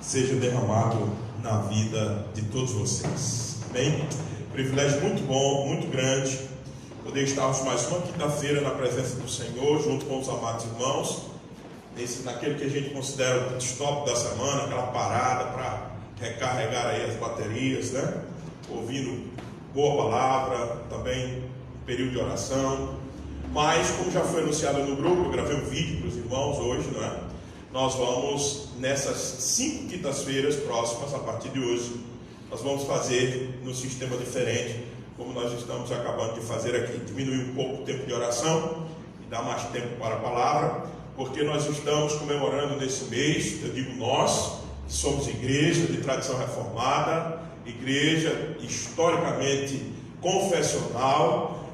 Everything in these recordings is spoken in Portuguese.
seja derramado na vida de todos vocês. Amém? Privilégio muito bom, muito grande, poder estarmos mais uma quinta-feira na presença do Senhor, junto com os amados irmãos, naquele que a gente considera o pit stop da semana, aquela parada para recarregar aí as baterias, né? Ouvindo boa palavra, também um período de oração. Mas, como já foi anunciado no grupo, eu gravei um vídeo para os irmãos hoje, não é? Nós vamos, nessas 5 quintas-feiras próximas, a partir de hoje, nós vamos fazer num sistema diferente, como nós estamos acabando de fazer aqui. Diminuir um pouco o tempo de oração e dar mais tempo para a palavra, porque nós estamos comemorando nesse mês, eu digo nós, que somos igreja de tradição reformada, igreja historicamente confessional,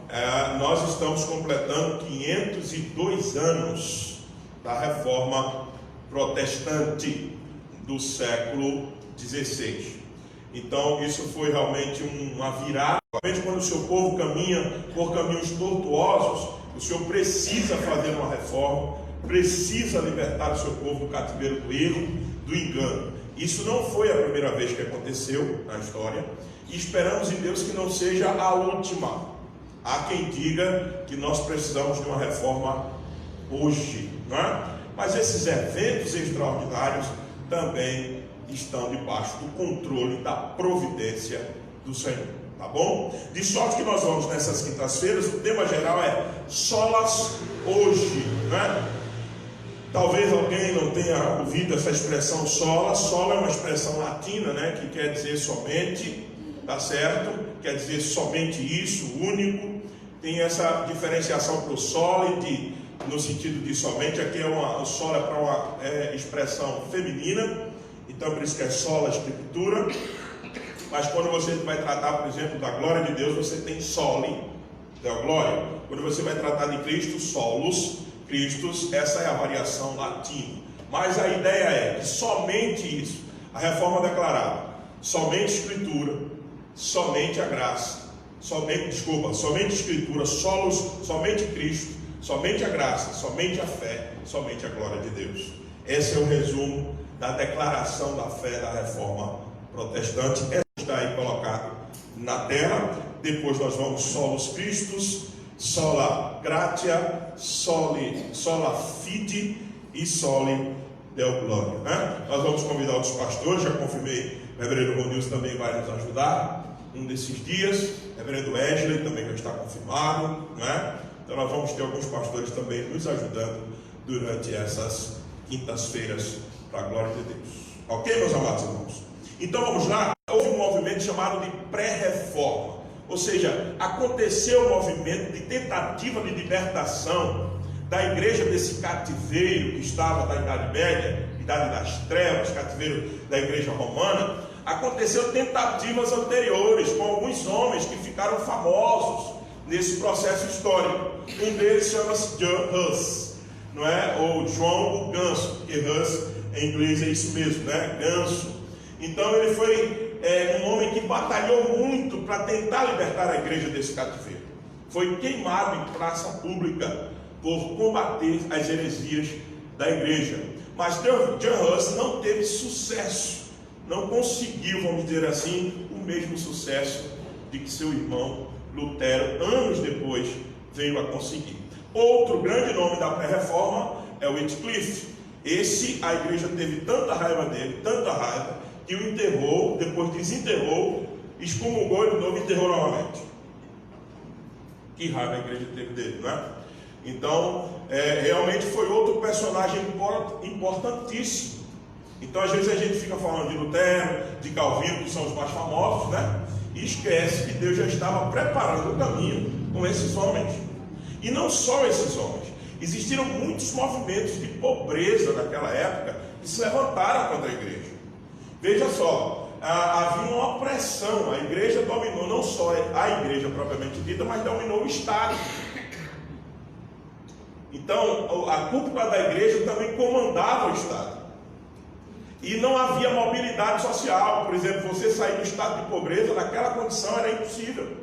nós estamos completando 502 anos da reforma protestante do século XVI. Então isso foi realmente uma virada. Realmente, quando o seu povo caminha por caminhos tortuosos, o Senhor precisa fazer uma reforma, precisa libertar o seu povo do cativeiro do erro, do engano. Isso não foi a primeira vez que aconteceu na história, e esperamos em Deus que não seja a última. Há quem diga que nós precisamos de uma reforma hoje, não é? Mas esses eventos extraordinários também estão debaixo do controle da providência do Senhor, tá bom? De sorte que nós vamos nessas quintas-feiras, o tema geral é solas hoje, né? Talvez alguém não tenha ouvido essa expressão sola. Sola é uma expressão latina, né? Que quer dizer somente, tá certo? Quer dizer somente isso, único. Tem essa diferenciação para o sole, no sentido de somente. Aqui o sola é para uma expressão feminina, então por isso que é sola a escritura. Mas quando você vai tratar, por exemplo, da glória de Deus, você tem soli, da glória. Quando você vai tratar de Cristo, solos, Cristos, essa é a variação latina. Mas a ideia é que somente isso, a reforma declarada, somente escritura, somente a graça, somente escritura, solos, somente Cristo, somente a graça, somente a fé, somente a glória de Deus. Esse é o resumo da declaração da fé da reforma protestante. Essa está aí colocado na tela. Depois nós vamos solos Christus, sola gratia, sola fide e soli deo glória, né? Nós vamos convidar outros pastores. Já confirmei, o reverendo Ronilson também vai nos ajudar um desses dias, o reverendo Wesley também já está confirmado, né? Então nós vamos ter alguns pastores também nos ajudando durante essas quintas-feiras, para a glória de Deus. Ok, meus amados irmãos? Então vamos lá. Houve um movimento chamado de pré-reforma, ou seja, aconteceu um movimento de tentativa de libertação da igreja desse cativeiro que estava da Idade Média, Idade das Trevas, cativeiro da igreja romana. Aconteceu tentativas anteriores com alguns homens que ficaram famosos nesse processo histórico. Um deles chama-se John Huss, não é? Ou João o Ganso, porque Huss em inglês é isso mesmo, né? Ganso. Então ele foi um homem que batalhou muito para tentar libertar a igreja desse cativeiro. Foi queimado em praça pública por combater as heresias da igreja. Mas John Huss não teve sucesso, não conseguiu, vamos dizer assim, o mesmo sucesso de que seu irmão Lutero, anos depois, veio a conseguir. Outro grande nome da pré-reforma é o Wycliffe. Esse, a igreja teve tanta raiva dele, tanta raiva, que o enterrou, depois desenterrou, excomungou de novo e enterrou novamente. Que raiva a igreja teve dele, não é? Então, realmente foi outro personagem importantíssimo. Então, às vezes a gente fica falando de Lutero, de Calvino, que são os mais famosos, né? E esquece que Deus já estava preparando o caminho com esses homens. E não só esses homens. Existiram muitos movimentos de pobreza naquela época que se levantaram contra a igreja. Veja só, havia uma opressão. A igreja dominou não só a igreja propriamente dita, mas dominou o Estado. Então, a cúpula da igreja também comandava o Estado. E não havia mobilidade social. Por exemplo, você sair do estado de pobreza, naquela condição era impossível.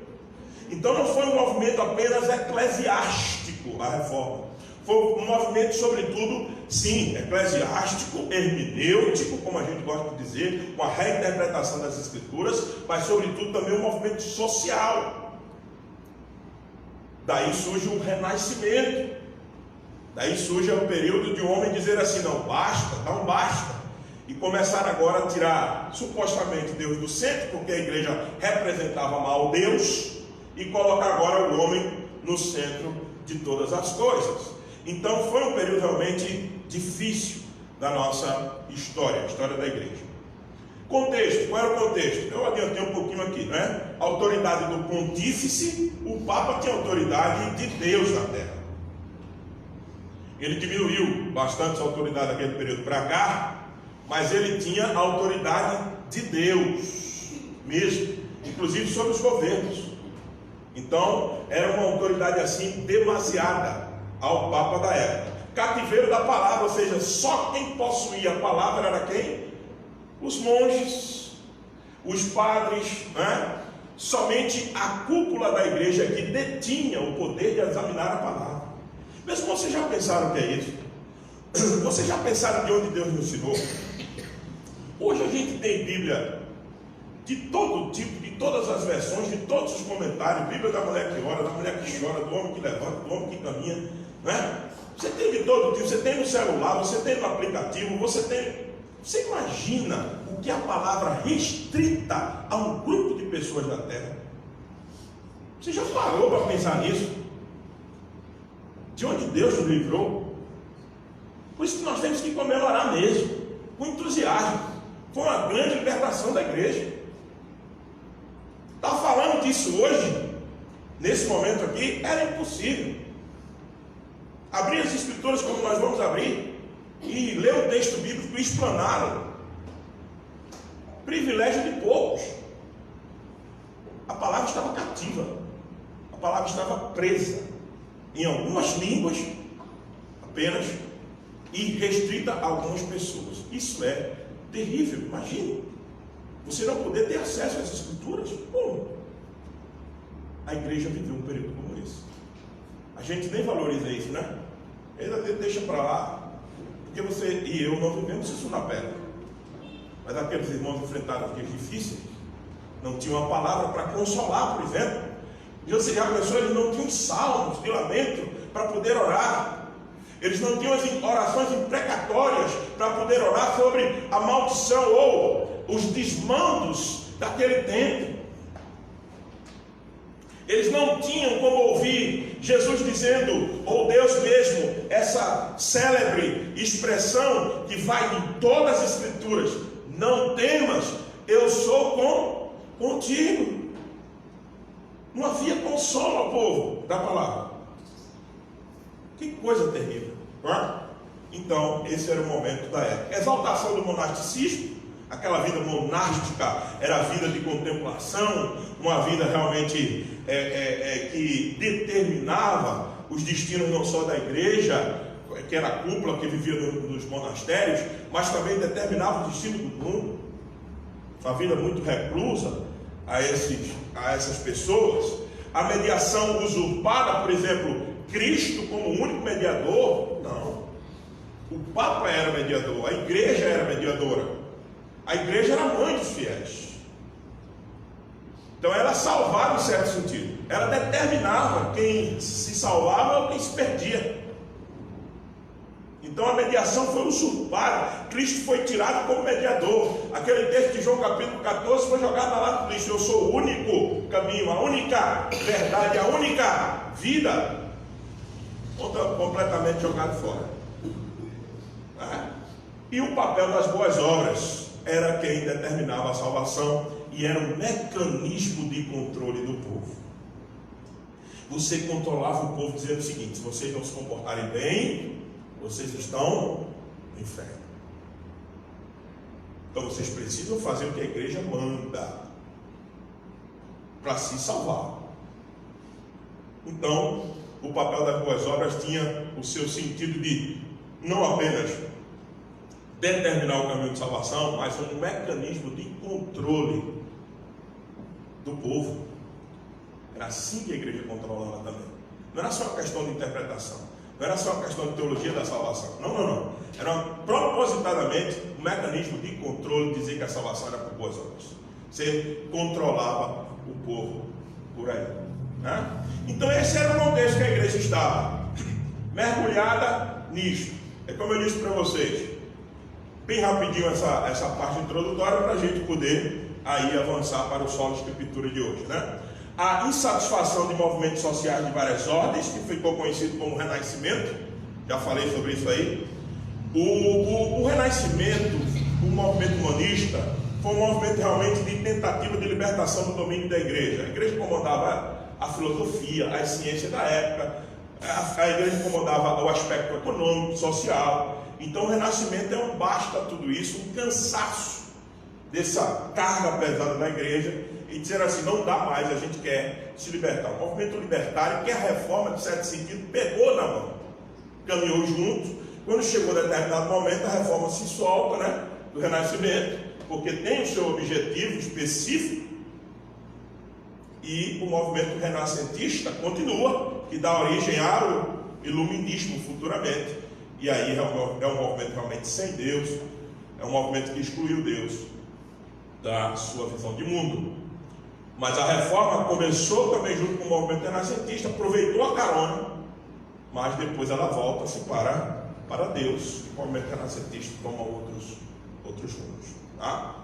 Então não foi um movimento apenas eclesiástico, a reforma. Foi um movimento, sobretudo, sim, eclesiástico, hermenêutico, como a gente gosta de dizer, uma reinterpretação das Escrituras, mas sobretudo também um movimento social. Daí surge um renascimento. Daí surge o período de um homem dizer assim: não basta, não basta. E começar agora a tirar supostamente Deus do centro, porque a igreja representava mal Deus, e colocar agora o homem no centro de todas as coisas. Então foi um período realmente difícil da nossa história, a história da igreja. Contexto, qual era o contexto? Eu adiantei um pouquinho aqui, né? A autoridade do pontífice, o Papa tinha autoridade de Deus na terra. Ele diminuiu bastante a autoridade daquele período para cá, mas ele tinha a autoridade de Deus mesmo, inclusive sobre os governos. Então, era uma autoridade assim demasiada ao Papa da época. Cativeiro da palavra, ou seja, só quem possuía a palavra era quem? Os monges, os padres, né? Somente a cúpula da igreja que detinha o poder de examinar a palavra. Mas vocês já pensaram o que é isso? Vocês já pensaram de onde Deus nos tirou? Hoje a gente tem Bíblia de todo tipo, de todas as versões, de todos os comentários. Bíblia da mulher que ora, da mulher que chora, do homem que levanta, do homem que caminha, né? Você tem de todo tipo, você tem no celular, você tem no aplicativo, você tem... Você imagina o que a palavra restrita a um grupo de pessoas da terra? Você já parou para pensar nisso? De onde Deus nos livrou? Por isso que nós temos que comemorar mesmo, com entusiasmo. Foi uma grande libertação da igreja. Está falando disso hoje, nesse momento aqui, era impossível. Abrir as Escrituras como nós vamos abrir e ler o texto bíblico e explaná-lo. Privilégio de poucos. A palavra estava cativa, a palavra estava presa em algumas línguas apenas e restrita a algumas pessoas. Isso é terrível. Imagine você não poder ter acesso às Escrituras. Como? A igreja viveu um período como esse. A gente nem valoriza isso, né? Ainda deixa para lá, porque você e eu não vivemos isso na pele. Mas aqueles irmãos enfrentaram dias difíceis, não tinham uma palavra para consolar, por exemplo. E você já pensou, eles não tinham salmos de lamento para poder orar. Eles não tinham as orações imprecatórias para poder orar sobre a maldição ou os desmandos daquele tempo. Eles não tinham como ouvir Jesus dizendo, ou Deus mesmo, essa célebre expressão que vai em todas as Escrituras: não temas, eu sou contigo. Não havia consolo ao povo da palavra. Que coisa terrível, não é? Então, esse era o momento da época. Exaltação do monasticismo. Aquela vida monástica era a vida de contemplação, uma vida realmente que determinava os destinos não só da igreja, que era a cúpula que vivia nos monastérios, mas também determinava o destino do mundo. Uma vida muito reclusa a essas pessoas. A mediação usurpada, por exemplo, Cristo como único mediador, não. O Papa era mediador, a igreja era mediadora. A igreja era mãe dos fiéis. Então ela salvava em certo sentido. Ela determinava quem se salvava ou quem se perdia. Então a mediação foi usurpada. Cristo foi tirado como mediador. Aquele texto de João capítulo 14 foi jogado lá do Cristo. Eu sou o único caminho, a única verdade, a única vida. Completamente jogado fora. E o papel das boas obras era quem determinava a salvação e era um mecanismo de controle do povo. Você controlava o povo dizendo o seguinte: se vocês não se comportarem bem, vocês estão no inferno. Então vocês precisam fazer o que a igreja manda para se salvar. Então o papel das boas obras tinha o seu sentido de não apenas determinar o caminho de salvação, mas um mecanismo de controle do povo. Era assim que a igreja controlava também. Não era só uma questão de interpretação, não era só uma questão de teologia da salvação. Não. Era propositadamente um mecanismo de controle, dizer que a salvação era por boas obras. Você controlava o povo por aí, né? Então esse era o contexto que a igreja estava, mergulhada nisso. É como eu disse para vocês, bem rapidinho essa parte introdutória, para a gente poder aí avançar para o solo de escritura de hoje, né? A insatisfação de movimentos sociais de várias ordens, que ficou conhecido como Renascimento, já falei sobre isso aí. O Renascimento, o movimento humanista, foi um movimento realmente de tentativa de libertação do domínio da igreja. A igreja comandava a filosofia, as ciências da época, a igreja comandava o aspecto econômico, social. Então o Renascimento é um basta a tudo isso, um cansaço dessa carga pesada da igreja, e dizer assim, não dá mais, a gente quer se libertar. O movimento libertário, que a reforma, de certo sentido, pegou na mão, caminhou junto. Quando chegou a determinado momento, a reforma se solta, né, do Renascimento, porque tem o seu objetivo específico, e o movimento renascentista continua, que dá origem ao iluminismo futuramente. E aí é um movimento realmente sem Deus, é um movimento que excluiu Deus da sua visão de mundo. Mas a reforma começou também junto com o movimento renascentista, aproveitou a carona, mas depois ela volta-se para Deus, e o movimento renascentista toma outros rumos, tá?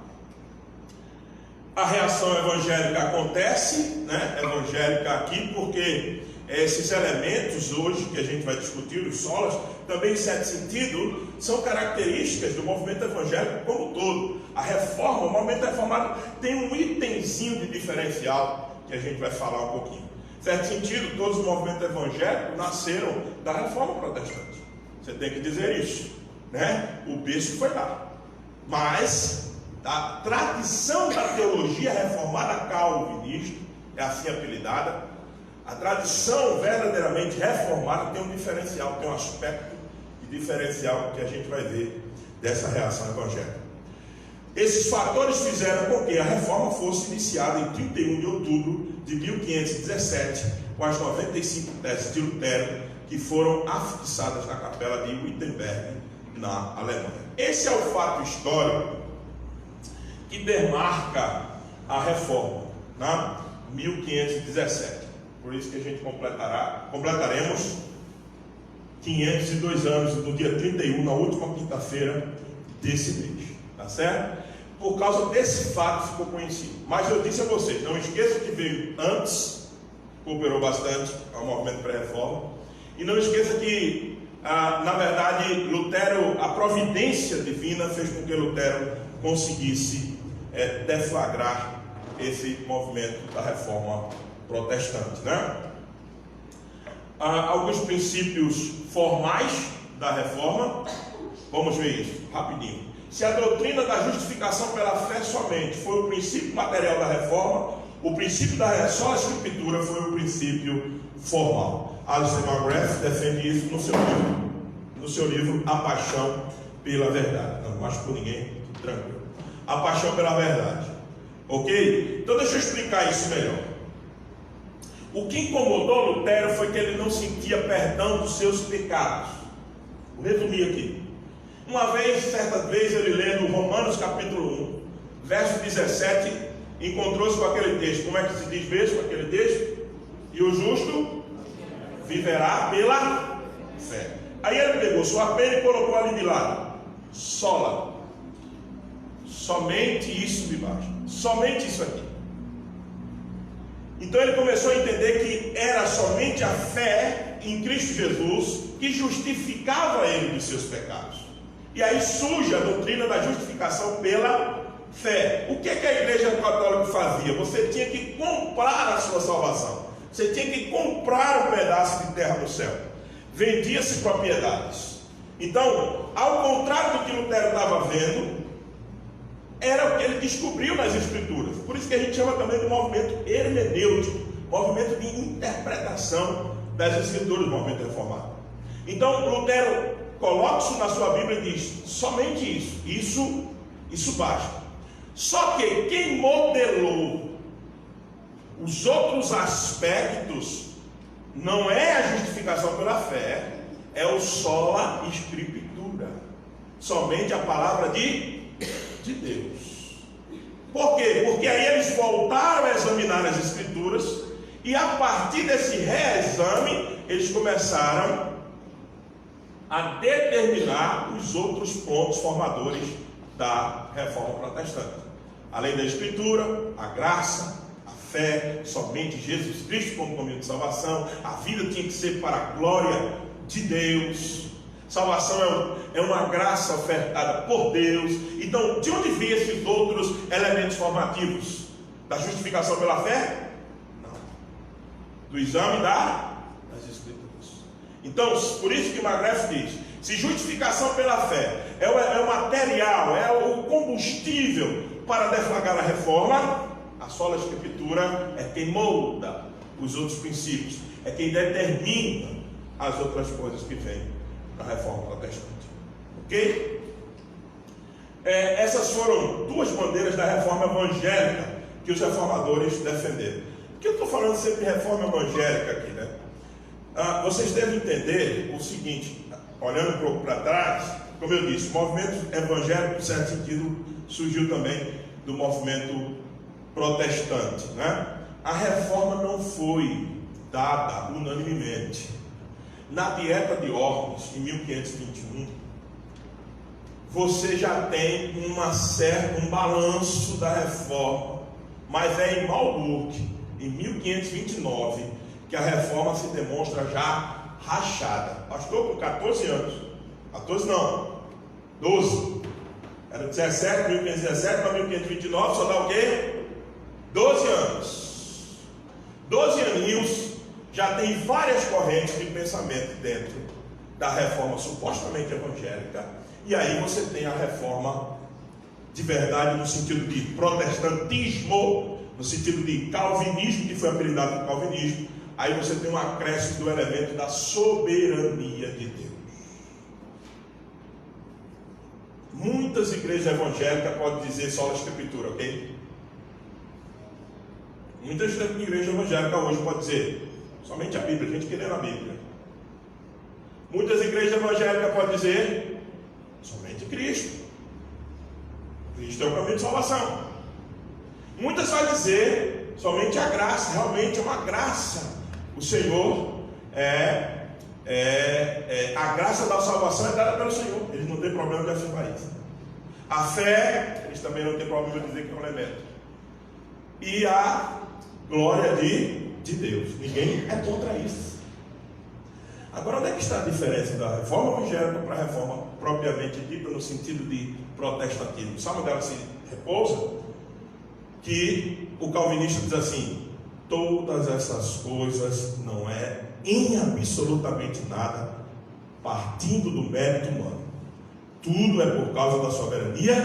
A reação evangélica acontece, né? Evangélica aqui, porque esses elementos hoje que a gente vai discutir, os solas, também em certo sentido, são características do movimento evangélico como um todo. A reforma, o movimento reformado tem um itemzinho de diferencial que a gente vai falar um pouquinho. Em certo sentido, todos os movimentos evangélicos nasceram da reforma protestante. Você tem que dizer isso, né? O berço foi lá. Mas a tradição da teologia reformada calvinista, é assim apelidada, a tradição verdadeiramente reformada tem um diferencial, tem um aspecto de diferencial que a gente vai ver dessa reação evangélica. Esses fatores fizeram com que a reforma fosse iniciada em 31 de outubro de 1517, com as 95 teses de Lutero, que foram afixadas na capela de Wittenberg, na Alemanha. Esse é o fato histórico que demarca a reforma, né? 1517. Por isso que a gente completaremos 502 anos no dia 31, na última quinta-feira desse mês, tá certo? Por causa desse fato ficou conhecido. Mas eu disse a vocês, não esqueçam que veio antes, cooperou bastante ao movimento pré-reforma, e não esqueça que na verdade Lutero, a providência divina fez com que Lutero conseguisse deflagrar esse movimento da reforma protestante, né? Alguns princípios formais da reforma, vamos ver isso rapidinho. Se a doutrina da justificação pela fé somente foi o princípio material da reforma, o princípio da só a escritura foi o princípio formal. Alistair McGrath defende isso no seu livro A Paixão pela Verdade. Não acho por ninguém, tranquilo. A Paixão pela Verdade, ok? Então deixa eu explicar isso melhor. O que incomodou Lutero foi que ele não sentia perdão dos seus pecados. Vou resumir aqui. Uma vez, certa vez, ele lendo Romanos capítulo 1, verso 17, encontrou-se com aquele texto. Como é que se diz mesmo aquele texto? E o justo viverá pela fé. Aí ele pegou sua pena e colocou ali de lado. Sola. Somente isso me basta. Somente isso aqui. Então ele começou a entender que era somente a fé em Cristo Jesus que justificava ele dos seus pecados. E aí surge a doutrina da justificação pela fé. O que é que a igreja católica fazia? Você tinha que comprar a sua salvação. Você tinha que comprar um pedaço de terra no céu. Vendia-se propriedades. Então, ao contrário do que Lutero estava vendo, era o que ele descobriu nas Escrituras. Por isso que a gente chama também de movimento hermenêutico, movimento de interpretação das Escrituras, movimento reformado. Então, Lutero coloca isso na sua Bíblia e diz: somente isso basta. Só que quem modelou os outros aspectos não é a justificação pela fé, é o sola escritura. somente a palavra de Deus. Por quê? Porque aí eles voltaram a examinar as Escrituras, e a partir desse reexame, eles começaram a determinar os outros pontos formadores da reforma protestante. Além da Escritura, a graça, a fé, somente Jesus Cristo como caminho de salvação. A vida tinha que ser para a glória de Deus. Salvação é uma graça ofertada por Deus. Então, de onde vêm esses outros elementos formativos? Da justificação pela fé? Não. Do exame das Escrituras. Então, por isso que Magreff diz: se justificação pela fé é o material, é o combustível para deflagrar a reforma, a sola Escritura é quem molda os outros princípios, é quem determina as outras coisas que vêm na reforma protestante. Ok? Essas foram duas bandeiras da reforma evangélica que os reformadores defenderam. Por que eu estou falando sempre de reforma evangélica aqui, né? Vocês devem entender o seguinte, olhando um pouco para trás, como eu disse, o movimento evangélico, em certo sentido, surgiu também do movimento protestante, né? A reforma não foi dada unanimemente. Na Dieta de Worms, em 1521, você já tem um balanço da reforma, mas é em Marburg, em 1529, que a reforma se demonstra já rachada. Pastor, com 14 anos, 14 não, 12, era 17, 1517 para 1529, só dá o quê? 12 anos. 12 aninhos, já tem várias correntes de pensamento dentro da reforma supostamente evangélica, e aí você tem a reforma de verdade no sentido de protestantismo, no sentido de calvinismo, que foi apelidado de calvinismo. Aí você tem um acréscimo do elemento da soberania de Deus. Muitas igrejas evangélicas podem dizer só a Escritura, ok? Muitas igrejas evangélicas hoje podem dizer somente a Bíblia, a gente quer ler a Bíblia. Muitas igrejas evangélicas podem dizer somente Cristo. Cristo é o caminho de salvação. Muitas vão dizer somente a graça, realmente é uma graça. O Senhor a graça da salvação é dada pelo Senhor. Eles não têm problema de afirmar isso. A fé, eles também não têm problema de dizer que é um elemento. E a glória de Deus. Ninguém é contra isso. Agora, onde é que está a diferença da reforma evangélica para a reforma propriamente dita, no sentido de protestantismo? Sabe onde ela se repousa? Que o calvinista diz assim: todas essas coisas não é em absolutamente nada partindo do mérito humano. Tudo é por causa da soberania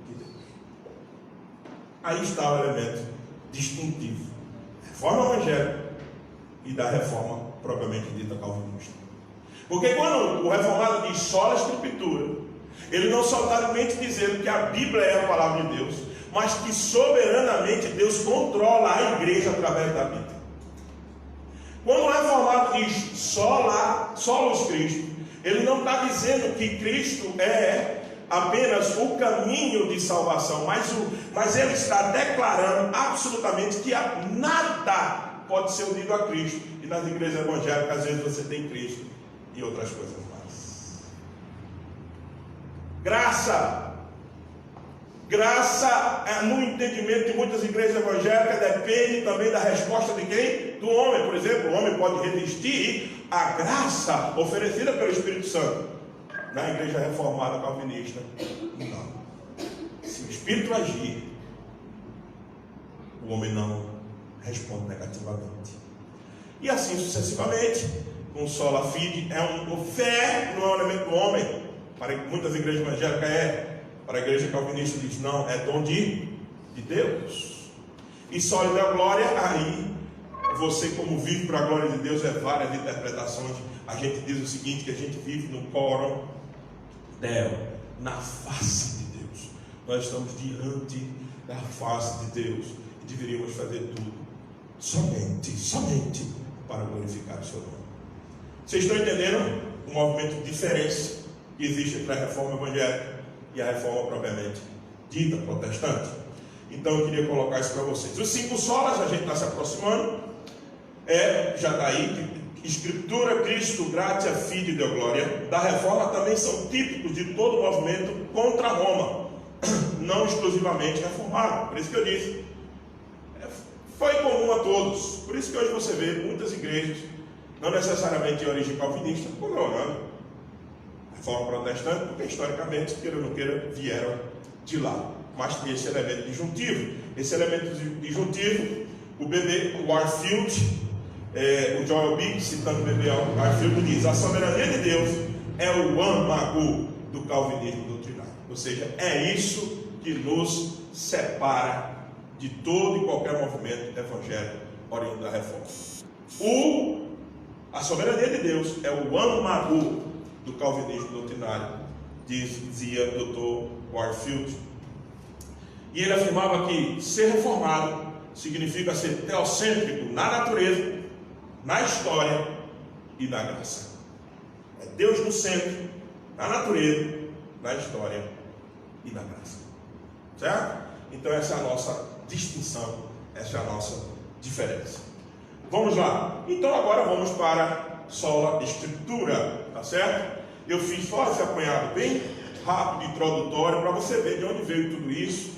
de Deus. Aí está o elemento distintivo da reforma evangélica e da reforma propriamente dita calvinista. Porque quando o reformado diz só a Escritura, ele não só está somente dizendo que a Bíblia é a palavra de Deus, mas que soberanamente Deus controla a igreja através da Bíblia. Quando o reformado diz solos Cristo, ele não está dizendo que Cristo é apenas o caminho de salvação, mas ele está declarando absolutamente que nada pode ser unido a Cristo. E nas igrejas evangélicas, às vezes você tem Cristo e outras coisas mais. Graça, no entendimento de muitas igrejas evangélicas, depende também da resposta de quem? Do homem. Por exemplo, o homem pode resistir à graça oferecida pelo Espírito Santo. Na igreja reformada calvinista, não. Se o Espírito agir, o homem não responde negativamente. E assim sucessivamente, um sola fide fé não é um elemento do homem. Para muitas igrejas evangélicas para a igreja calvinista diz não, é dom de Deus. E sólida a glória, aí você, como vive para a glória de Deus, várias interpretações. A gente diz o seguinte, que a gente vive no coram Deo, na face de Deus. Nós estamos diante da face de Deus e deveríamos fazer tudo somente para glorificar o seu nome. Vocês estão entendendo o movimento de diferença que existe entre a reforma evangélica e a reforma propriamente dita, protestante. Então eu queria colocar isso para vocês. Os 5 solas, a gente está se aproximando, já está aí, Escritura, Cristo, Gratia, Fide e Deo Glória, da reforma também são típicos de todo o movimento contra Roma, não exclusivamente reformado. Por isso que eu disse, foi comum a todos. Por isso que hoje você vê muitas igrejas, não necessariamente de origem calvinista, comemorando a reforma protestante, porque historicamente, queira ou não queira, vieram de lá. Mas tem esse elemento disjuntivo. Esse elemento disjuntivo, o B.B. Warfield, o Joel Big, citando o B.B. Warfield, diz: a soberania de Deus é o âmago do calvinismo doutrinário. Ou seja, é isso que nos separa de todo e qualquer movimento evangélico oriundo da reforma. A soberania de Deus é o âmago do calvinismo doutrinário, dizia o Dr. Warfield. E ele afirmava que ser reformado significa ser teocêntrico na natureza, na história e na graça. É Deus no centro, na natureza, na história e na graça. Certo? Então essa é a nossa distinção, essa é a nossa diferença. Vamos lá. Então agora vamos para sola escritura, tá certo? Eu fiz só esse apanhado bem rápido, introdutório, para você ver de onde veio tudo isso.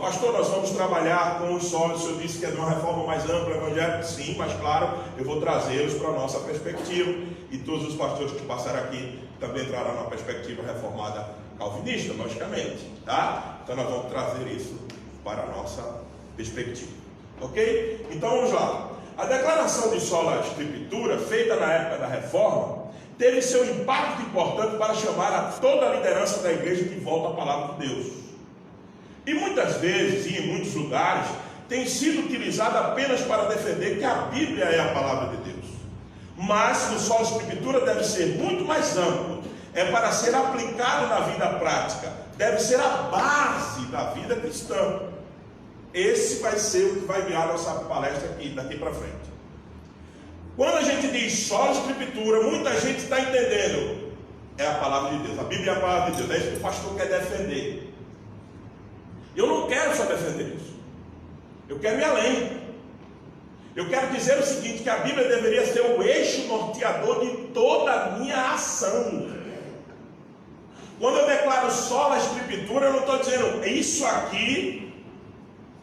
Pastor, nós vamos trabalhar com os solos. O senhor disse que é de uma reforma mais ampla, evangélica. Sim, mas claro, eu vou trazê-los para a nossa perspectiva. E todos os pastores que passaram aqui também entrarão na perspectiva reformada calvinista, logicamente, tá? Então nós vamos trazer isso para a nossa perspectiva, ok? Então vamos lá. A declaração de sola escritura, feita na época da reforma, teve seu impacto importante para chamar a toda a liderança da igreja de volta à palavra de Deus. E muitas vezes, e em muitos lugares, tem sido utilizada apenas para defender que a Bíblia é a palavra de Deus. Mas o sola escritura deve ser muito mais amplo. É para ser aplicado na vida prática. Deve ser a base da vida cristã. Esse vai ser o que vai guiar a nossa palestra aqui, daqui para frente. Quando a gente diz sola escritura, muita gente está entendendo. É a palavra de Deus. A Bíblia é a palavra de Deus. É isso que o pastor quer defender. Eu não quero só defender isso. Eu quero ir além. Eu quero dizer o seguinte, que a Bíblia deveria ser o eixo norteador de toda a minha ação. Quando eu declaro sola escritura, eu não estou dizendo, isso aqui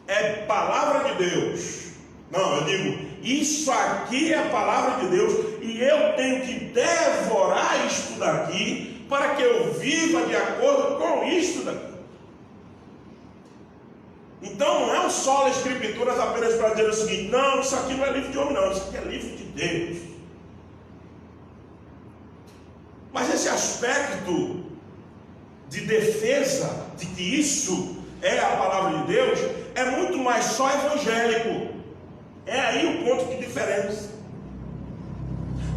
é palavra de Deus. Não, eu digo, isso aqui é a palavra de Deus, e eu tenho que devorar isto daqui, para que eu viva de acordo com isto daqui. Então não é um sola escrituras apenas para dizer o seguinte, não, isso aqui não é livro de homem não, isso aqui é livro de Deus. Mas esse aspecto de defesa de que isso é a palavra de Deus é muito mais só evangélico. É aí o ponto de diferença.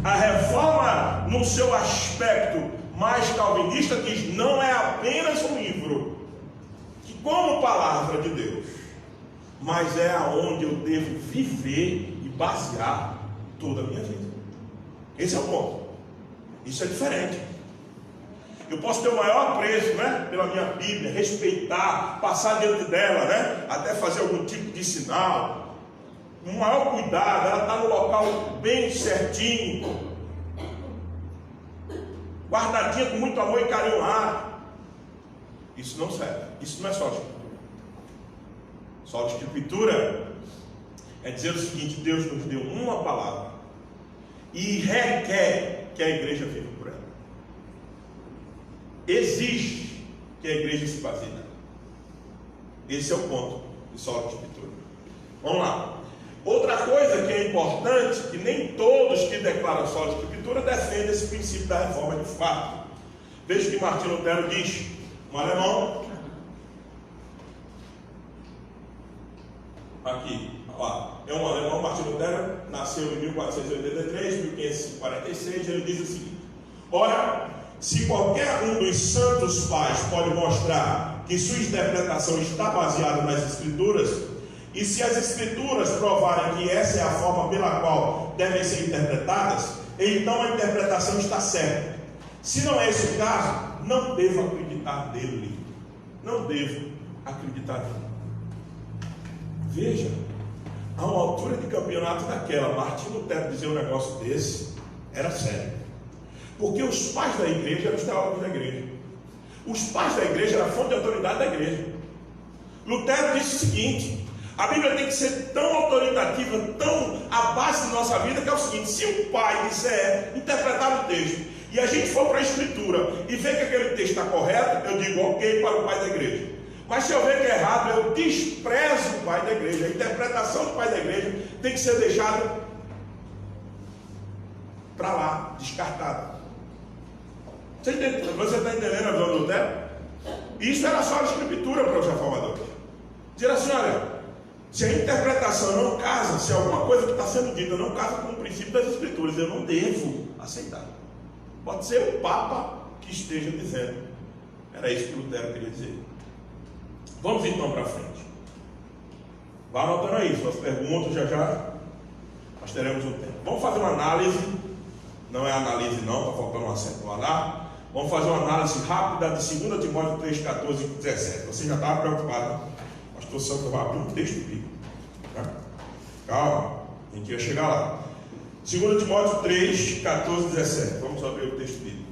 A reforma, no seu aspecto mais calvinista, diz, não é apenas um livro como palavra de Deus, mas é aonde eu devo viver e basear toda a minha vida. Esse é o ponto. Isso é diferente. Eu posso ter o maior apreço, né, pela minha Bíblia, respeitar, passar diante dela, né, até fazer algum tipo de sinal, o maior cuidado, ela está no local bem certinho, guardadinha com muito amor e carinho lá. Isso não serve. Isso não é sola escritura. Sola escritura é dizer o seguinte, Deus nos deu uma palavra e requer que a igreja viva por ela. Exige que a igreja se baseie nela. Esse é o ponto de sola escritura. Vamos lá. Outra coisa que é importante, que nem todos que declaram sola escritura defendem esse princípio da reforma de fato. Veja que Martinho Lutero diz, um alemão, aqui, ó, é um alemão, Martinho Lutero, nasceu em 1483, 1546, ele diz o seguinte, ora, se qualquer um dos santos pais pode mostrar que sua interpretação está baseada nas escrituras, e se as escrituras provarem que essa é a forma pela qual devem ser interpretadas, então a interpretação está certa. Se não é esse o caso, não devo acreditar nele. Não devo acreditar nele. Veja, a uma altura de campeonato daquela, Martinho Lutero dizer um negócio desse, era sério. Porque os pais da igreja eram os teólogos da igreja. Os pais da igreja eram a fonte de autoridade da igreja. Lutero disse o seguinte: a Bíblia tem que ser tão autoritativa, tão a base da nossa vida, que é o seguinte: se o pai disser interpretar o texto, e a gente for para a escritura e ver que aquele texto está correto, eu digo ok para o pai da igreja. Mas se eu ver que é errado, eu desprezo o pai da igreja. A interpretação do pai da igreja tem que ser deixada para lá, descartada. Você está entendendo a visão do Lutero? Isso era só a escritura para os reformadores. Dizer assim: olha, se a interpretação não casa, se alguma coisa que está sendo dita não casa com o princípio das escrituras, eu não devo aceitar. Pode ser o Papa que esteja dizendo. Era isso que Lutero queria dizer. Vamos então para frente. Vá anotando aí suas perguntas, já nós teremos um tempo. Vamos fazer uma análise. Não é análise não, está faltando um acento lá. Vamos fazer uma análise rápida de 2 Timóteo 3, 14 e 17. Você já estava preocupado? Pastor Santo vai abrir um texto bíblico. Tá? Calma, a gente ia chegar lá. 2 Timóteo 3, 14 e 17. Vamos abrir o texto bíblico.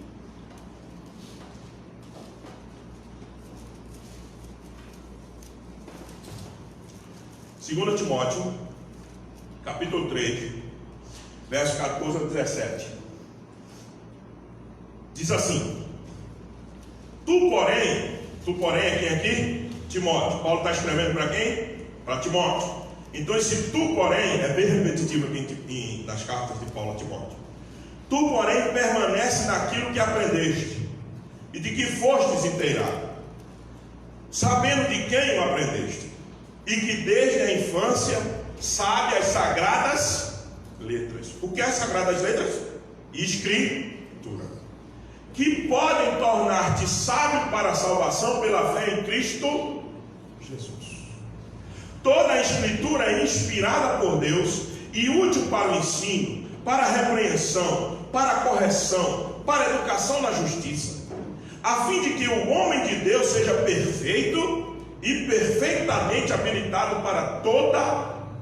Segundo Timóteo, capítulo 3, verso 14 a 17. Diz assim: Tu porém é quem aqui? Timóteo. Paulo está escrevendo para quem? Para Timóteo. Então esse tu porém é bem repetitivo aqui nas cartas de Paulo a Timóteo. Tu porém permanece naquilo que aprendeste e de que fostes inteirado, sabendo de quem o aprendeste, e que desde a infância sabe as sagradas letras. O que é as sagradas letras? Escritura, que podem tornar-te sábio para a salvação pela fé em Cristo Jesus. Toda a escritura é inspirada por Deus e útil para o ensino, para a repreensão, para a correção, para a educação na justiça, a fim de que o homem de Deus seja perfeito e perfeitamente habilitado para toda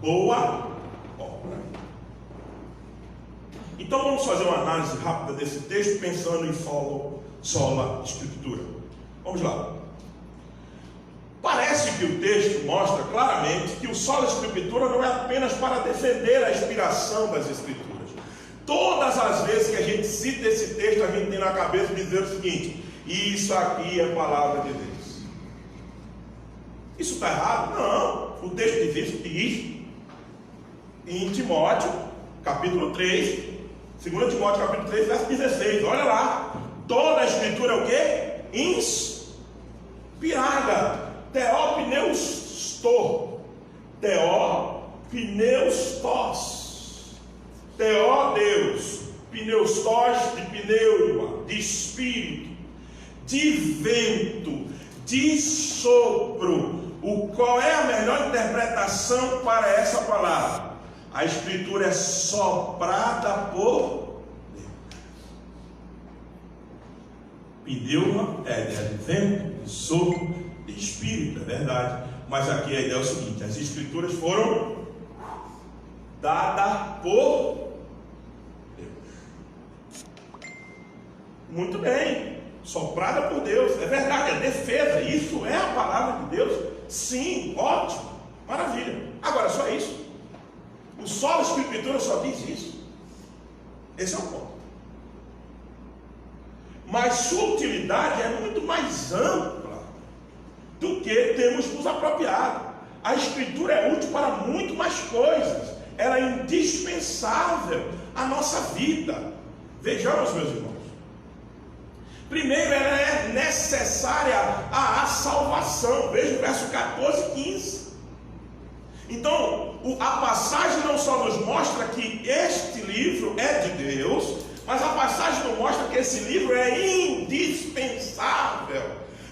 boa obra. Então vamos fazer uma análise rápida desse texto, pensando em sola escritura. Vamos lá. Parece que o texto mostra claramente que o sola escritura não é apenas para defender a inspiração das escrituras. Todas as vezes que a gente cita esse texto, a gente tem na cabeça dizer o seguinte: isso aqui é a palavra de Deus. Isso está errado? Não. O texto diz isso, diz em Timóteo, capítulo 3, 2 Timóteo, capítulo 3, verso 16. Olha lá. Toda a escritura é o quê? Inspirada. Teopneustos. Teopneustos. Teó, Deus. Pneustos, de pneuma, de espírito, de vento, de sopro. Qual é a melhor interpretação para essa palavra? A escritura é soprada por Deus. Pneuma é a ideia de vento, de sopro, de espírito, é verdade. Mas aqui a ideia é o seguinte: as escrituras foram dadas por Deus. Muito bem. Soprada por Deus, é verdade, é defesa. Isso é a palavra de Deus. Sim, ótimo, maravilha. Agora, só isso? O sola escritura só diz isso? Esse é o ponto. Mas sua utilidade é muito mais ampla do que temos nos apropriado. A escritura é útil para muito mais coisas. Ela é indispensável à nossa vida. Vejamos, meus irmãos. Primeiro, ela é necessária à salvação. Veja o verso 14 e 15. Então, a passagem não só nos mostra que este livro é de Deus, mas a passagem nos mostra que esse livro é indispensável,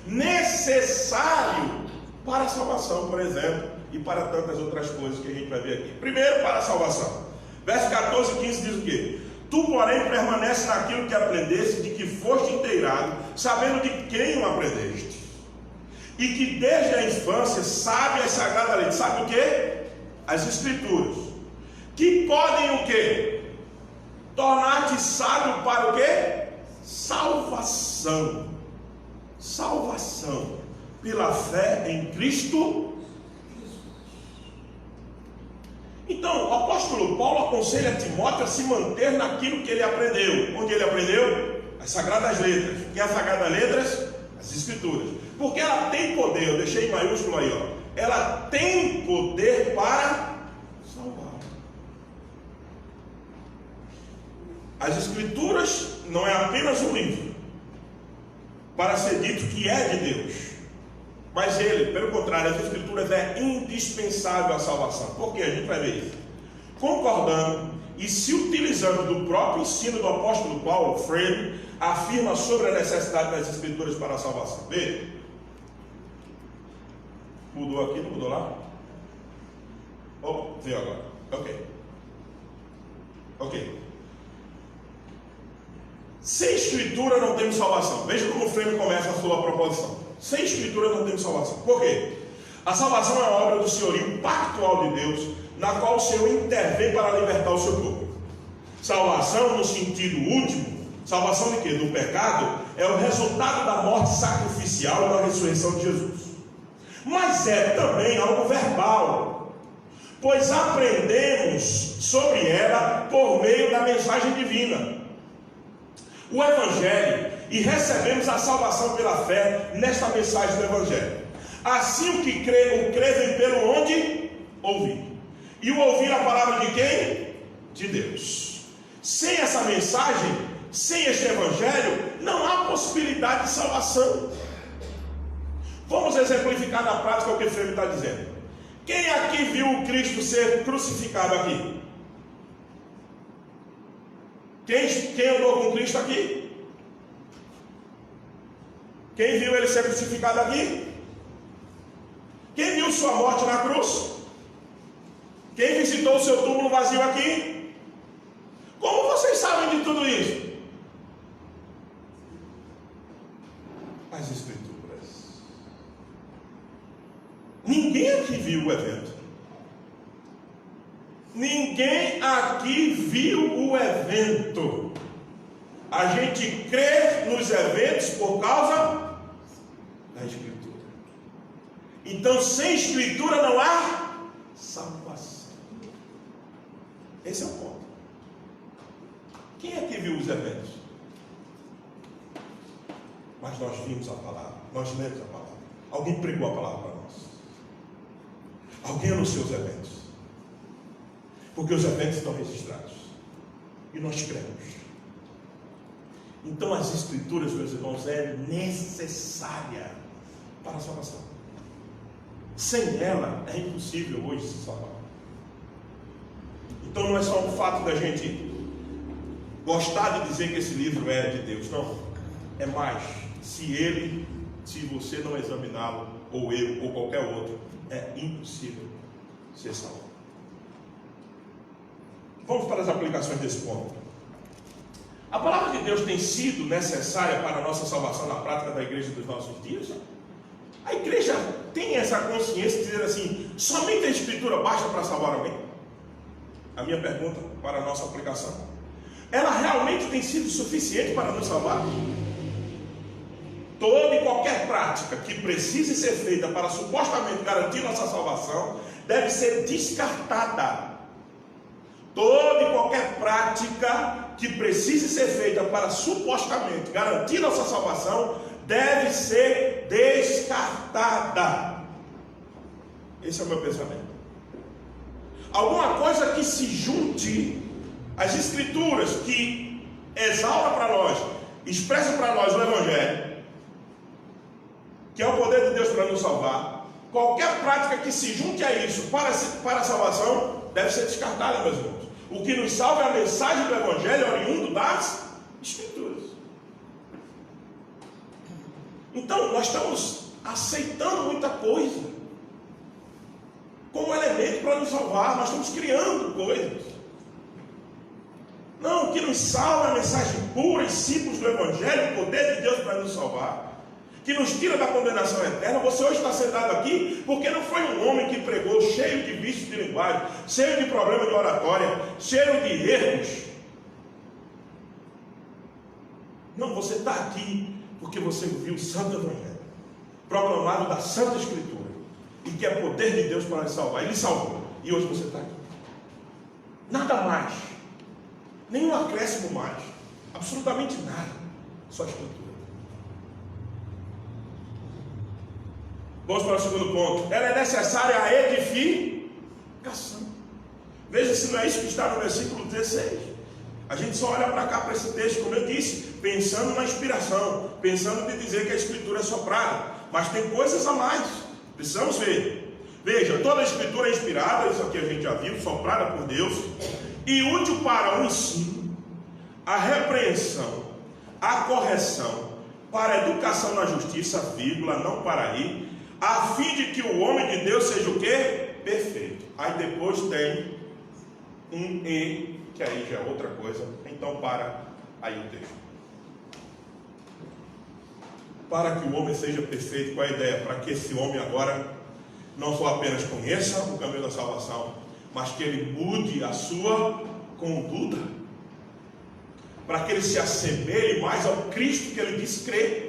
necessário para a salvação, por exemplo, e para tantas outras coisas que a gente vai ver aqui. Primeiro, para a salvação. Verso 14 e 15 diz o quê? Tu, porém, permanece naquilo que aprendeste, de que foste inteirado, sabendo de quem o aprendeste, e que desde a infância sabe as sagradas leis. Sabe o que? As escrituras, que podem o que? Tornar-te sábio para o que? Salvação. Salvação pela fé em Cristo. Então, o apóstolo Paulo aconselha Timóteo a se manter naquilo que ele aprendeu. Onde ele aprendeu? As sagradas letras. O que é as sagradas letras? As escrituras. Porque ela tem poder, eu deixei em maiúsculo aí, ó. Ela tem poder para salvar. As escrituras não é apenas um livro para ser dito que é de Deus, mas ele, pelo contrário, as escrituras é indispensável à salvação. Por quê? A gente vai ver isso. Concordando e se utilizando do próprio ensino do apóstolo Paulo, Freire afirma sobre a necessidade das escrituras para a salvação. Veja. Mudou aqui, não mudou lá? Oh, veio agora. Ok. Sem escritura não temos salvação. Veja como o Freire começa a sua proposição. Sem escritura não temos salvação. Por quê? A salvação é a obra do senhorio pactual de Deus, na qual o Senhor intervém para libertar o seu povo. Salvação no sentido último, salvação de quê? Do pecado, é o resultado da morte sacrificial e da ressurreição de Jesus. Mas é também algo verbal, pois aprendemos sobre ela por meio da mensagem divina, o Evangelho, e recebemos a salvação pela fé nesta mensagem do Evangelho. Assim o que crê pelo onde? Ouvir. E o ouvir a palavra de quem? De Deus. Sem essa mensagem, sem este Evangelho, não há possibilidade de salvação. Vamos exemplificar na prática o que o Freire está dizendo. Quem aqui viu o Cristo ser crucificado aqui? Quem andou com Cristo aqui? Quem viu ele ser crucificado aqui? Quem viu sua morte na cruz? Quem visitou o seu túmulo vazio aqui? Como vocês sabem de tudo isso? As Escrituras. Ninguém aqui viu o evento. Ninguém aqui viu o evento. A gente crê nos eventos por causa da Escritura. Então, sem Escritura não há salvação. Esse é o ponto. Quem aqui viu os eventos? Mas nós vimos a palavra, nós lemos a palavra. Alguém pregou a palavra para nós. Alguém anunciou os eventos. Porque os eventos estão registrados. E nós cremos. Então as Escrituras, meus irmãos, é necessária para a salvação. Sem ela é impossível hoje se salvar. Então não é só o fato da gente gostar de dizer que esse livro é de Deus. Não. É mais. Se você não examiná-lo, ou eu, ou qualquer outro, é impossível ser salvo. Vamos para as aplicações desse ponto. A palavra de Deus tem sido necessária para a nossa salvação na prática da igreja dos nossos dias? A igreja tem essa consciência de dizer assim, somente a Escritura basta para salvar alguém? A minha pergunta para a nossa aplicação. Ela realmente tem sido suficiente para nos salvar? Toda e qualquer prática que precise ser feita para supostamente garantir nossa salvação deve ser descartada. Toda e qualquer prática que precise ser feita para supostamente garantir nossa salvação deve ser descartada. Esse é o meu pensamento. Alguma coisa que se junte às Escrituras, que exalta para nós, expressa para nós o Evangelho, que é o poder de Deus para nos salvar. Qualquer prática que se junte a isso para a salvação deve ser descartada, meus irmãos. O que nos salva é a mensagem do Evangelho oriundo das Escrituras. Então, nós estamos aceitando muita coisa como elemento para nos salvar. Nós estamos criando coisas. Não, o que nos salva é a mensagem pura e simples do Evangelho, o poder de Deus para nos salvar, que nos tira da condenação eterna. Você hoje está sentado aqui porque não foi um homem que pregou cheio de vícios de linguagem, cheio de problemas de oratória, cheio de erros. Não, você está aqui porque você ouviu o Santo Evangelho, proclamado da Santa Escritura, e que é poder de Deus para lhe salvar. Ele salvou, e hoje você está aqui. Nada mais, nenhum acréscimo mais, absolutamente nada, só a Escritura. Vamos para o segundo ponto. Ela é necessária a edificação. Veja se não é isso que está no versículo 16. A gente só olha para cá, para esse texto, como eu disse, pensando na inspiração, pensando em dizer que a Escritura é soprada, mas tem coisas a mais, precisamos ver. Veja, toda a Escritura é inspirada, isso aqui a gente já viu, soprada por Deus, e útil para o ensino, a repreensão, a correção, para a educação na justiça, vírgula, não para aí, a fim de que o homem de Deus seja o quê? Perfeito. Aí depois tem um E, que aí já é outra coisa. Então para aí o texto. Para que o homem seja perfeito, qual é a ideia? Para que esse homem agora não só apenas conheça o caminho da salvação, mas que ele mude a sua conduta, para que ele se assemelhe mais ao Cristo que ele diz crer.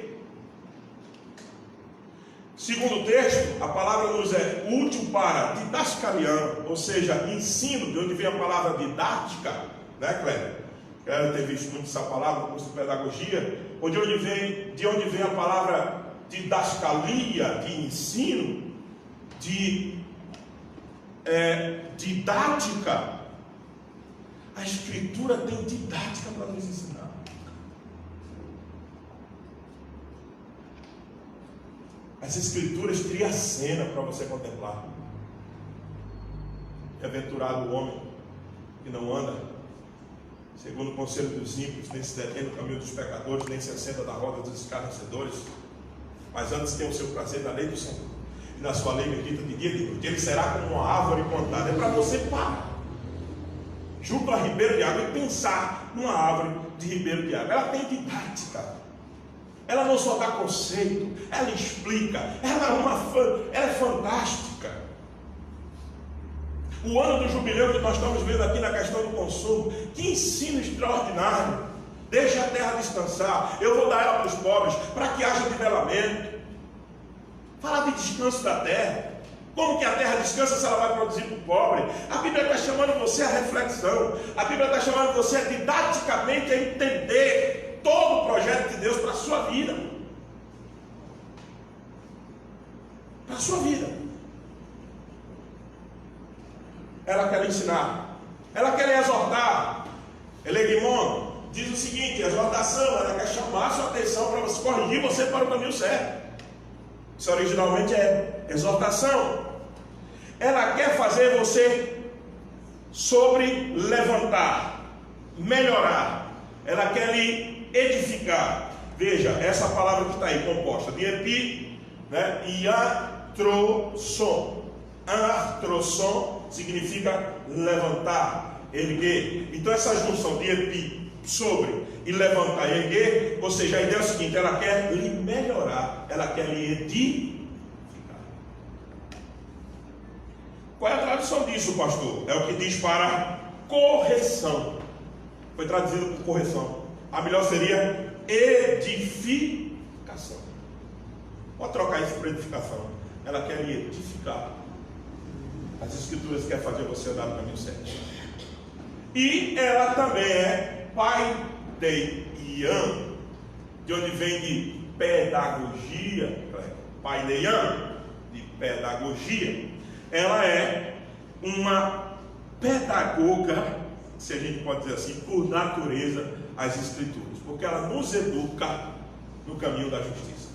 Segundo o texto, a palavra nos é útil para didascalião, ou seja, ensino, de onde vem a palavra didática, né, Cléber? Quero ter visto muito essa palavra no curso de pedagogia, de onde vem a palavra didascalia, de ensino, de didática. A Escritura tem didática para nos ensinar. As Escrituras criam a cena para você contemplar. Bem-aventurado o homem que não anda segundo o conselho dos ímpios, nem se detém no caminho dos pecadores, nem se assenta na roda dos escarnecedores, mas antes tem o seu prazer na lei do Senhor, e na sua lei medita de dia e de noite. Ele será como uma árvore plantada. É para você parar junto a ribeiro de água e pensar numa árvore de ribeiro de água. Ela tem didática. Ela não só dá conceito, ela explica, ela é fantástica. O ano do jubileu que nós estamos vendo aqui na questão do consumo, que ensino extraordinário. Deixa a terra descansar, eu vou dar ela para os pobres, para que haja nivelamento. Fala de descanso da terra. Como que a terra descansa se ela vai produzir para o pobre? A Bíblia está chamando você à reflexão, a Bíblia está chamando você didaticamente a entender todo o projeto de Deus para a sua vida. Para a sua vida. Ela quer ensinar, ela quer exortar. Elegimon diz o seguinte: a exortação, ela quer chamar a sua atenção para você, corrigir você para o caminho certo. Isso originalmente é exortação. Ela quer fazer você levantar, melhorar. Ela quer lhe edificar. Veja, essa palavra que está aí composta de epi, né, e atroson. Atroson significa levantar, erguer. Então essa junção de epi, sobre, e levantar e erguer, ou seja, a ideia é o seguinte: ela quer lhe melhorar, ela quer lhe edificar. Qual é a tradução disso, pastor? É o que diz para correção. Foi traduzido por correção. A melhor seria edificação. Pode trocar isso por edificação. Ela quer lhe edificar. As Escrituras querem fazer você andar no caminho certo. E ela também é paideian, de onde vem de pedagogia. Paideian, de pedagogia. Ela é uma pedagoga, se a gente pode dizer assim, por natureza, as Escrituras, porque ela nos educa no caminho da justiça.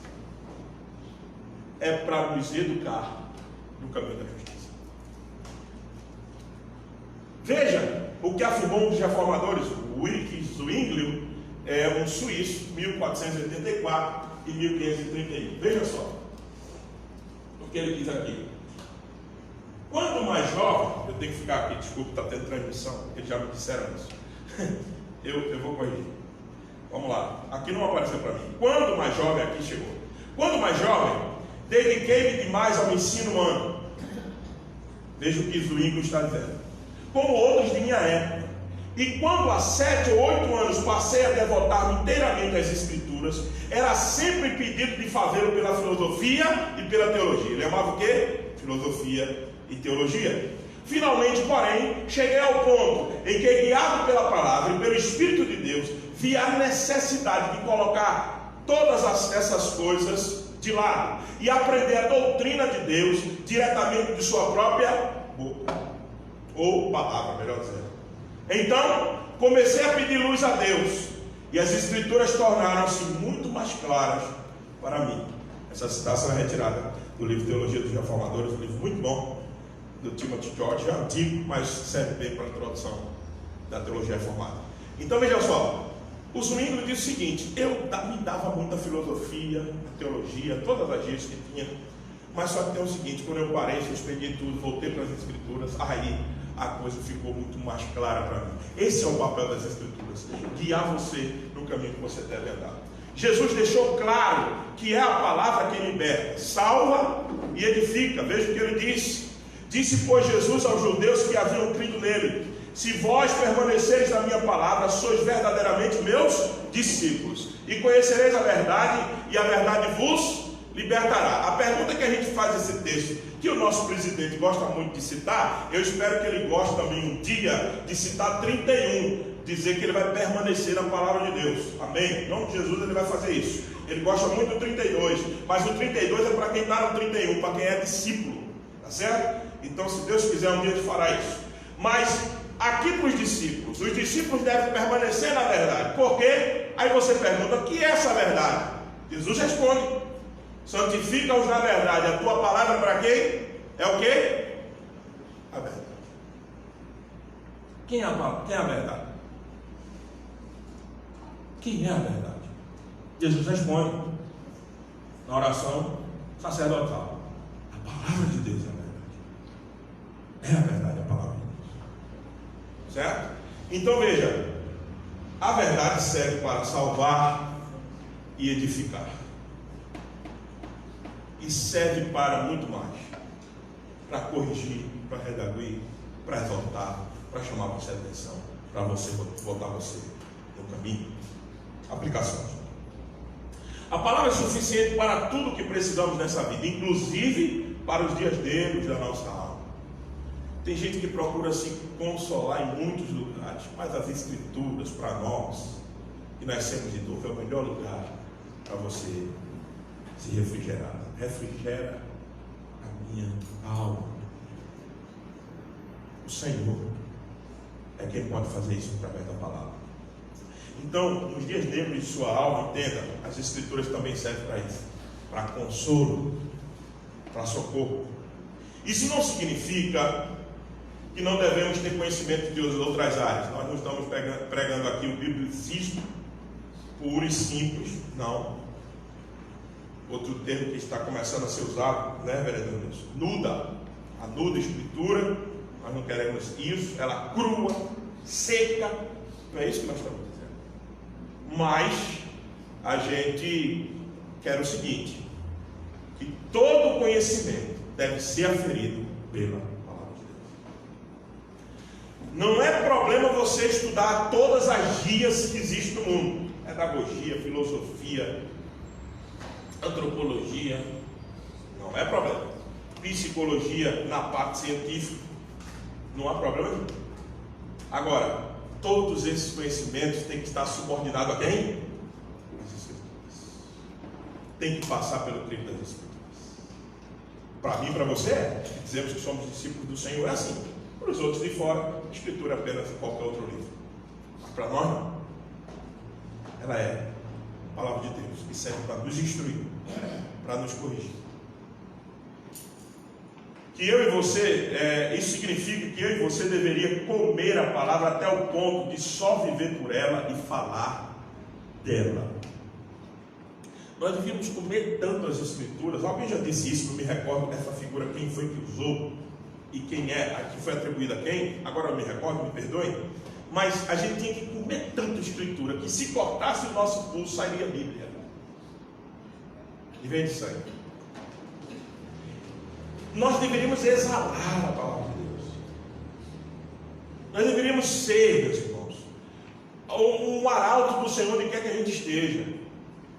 É para nos educar no caminho da justiça. Veja o que afirmou um dos reformadores, Ulrich Zwingli, um suíço, 1484 e 1531. Veja só o que ele diz aqui. Quando mais jovem, eu tenho que ficar aqui, desculpa, está tendo transmissão, eles já me disseram isso. Eu vou corrigir. Vamos lá. Aqui não apareceu para mim. Quando mais jovem, aqui chegou. Quando mais jovem, dediquei-me demais ao ensino humano. Veja o que Zwingli está dizendo. Como outros de minha época. E quando há 7 ou 8 anos passei a devotar-me inteiramente às Escrituras, era sempre pedido de fazê-lo pela filosofia e pela teologia. Ele amava o quê? Filosofia e teologia. Finalmente, porém, cheguei ao ponto em que, guiado pela palavra e pelo Espírito de Deus, vi a necessidade de colocar todas essas coisas de lado e aprender a doutrina de Deus diretamente de sua própria boca, ou palavra, melhor dizendo. Então, comecei a pedir luz a Deus, e as Escrituras tornaram-se muito mais claras para mim. Essa citação é retirada do livro Teologia dos Reformadores, um livro muito bom, do Timothy George, é antigo, mas serve bem para a introdução da teologia reformada. Então veja só, o Zwingli diz o seguinte: eu me dava muita filosofia, teologia, todas as dias que tinha, mas só que tem o seguinte: quando eu parei, suspendi tudo, voltei para as Escrituras, aí a coisa ficou muito mais clara para mim. Esse é o papel das Escrituras, guiar você no caminho que você deve andar. Jesus deixou claro que é a palavra que liberta, salva e edifica. Veja o que ele disse. Disse, pois, Jesus aos judeus que haviam crido nele: se vós permanecereis na minha palavra, sois verdadeiramente meus discípulos, e conhecereis a verdade, e a verdade vos libertará. A pergunta que a gente faz nesse texto, que o nosso presidente gosta muito de citar, eu espero que ele goste também um dia de citar 31, dizer que ele vai permanecer na palavra de Deus. Amém? Em nome de Jesus ele vai fazer isso. Ele gosta muito do 32, mas o 32 é para quem está no 31, para quem é discípulo, tá certo? Então, se Deus quiser, um dia ele fará isso. Mas aqui para os discípulos devem permanecer na verdade. Por quê? Aí você pergunta: o que é essa verdade? Jesus responde: santifica-os na verdade. A tua palavra para quem? É o quê? A verdade. Quem é a palavra? Quem é a verdade? Quem é a verdade? Jesus responde na oração sacerdotal: a palavra de Deus é a verdade. É a verdade, a palavra de Deus. Certo? Então veja, a verdade serve para salvar e edificar. E serve para muito mais. Para corrigir, para redarguir, para exaltar, para chamar você a atenção, para você botar você no caminho. Aplicações. A palavra é suficiente para tudo que precisamos nessa vida, inclusive para os dias negros da nossa alma. Tem gente que procura se consolar em muitos lugares, mas as Escrituras, para nós, que nascemos de novo, é o melhor lugar para você se refrigerar. Refrigera a minha alma. O Senhor é quem pode fazer isso através da palavra. Então, nos dias negros de sua alma, entenda, as Escrituras também servem para isso, para consolo, para socorro. Isso não significa que não devemos ter conhecimento de outras áreas. Nós não estamos pregando aqui o biblicismo puro e simples, não. Outro termo que está começando a ser usado, né, vereador Nilson? Nuda. A nuda escritura, nós não queremos isso, ela crua, seca, não é isso que nós estamos dizendo. Mas a gente quer o seguinte: que todo conhecimento deve ser aferido pela palavra de Deus. Não é problema você estudar todas as guias que existem no mundo, pedagogia, filosofia, antropologia, não é problema. Psicologia na parte científica, não há problema nenhum. Agora, todos esses conhecimentos têm que estar subordinados a quem? As Escrituras. Tem que passar pelo crivo das Escrituras. Para mim e para você, que dizemos que somos discípulos do Senhor, é assim. Para os outros de fora, a Escritura é apenas qualquer outro livro. Mas para nós não. Ela é a palavra de Deus, que serve para nos instruir, para nos corrigir. Que eu e você, isso significa que eu e você deveria comer a palavra até o ponto de só viver por ela e falar dela. Nós devíamos comer tanto as Escrituras. Alguém já disse isso, não me recordo dessa figura, quem foi que usou e quem é, a que foi atribuída a quem, agora eu me recordo, me perdoem, Mas a gente tinha que comer tanto Escritura que se cortasse o nosso pulso, sairia a Bíblia. E vem disso aí. Nós deveríamos exalar a palavra de Deus. Nós deveríamos ser, meus irmãos, um arauto do Senhor onde quer que a gente esteja.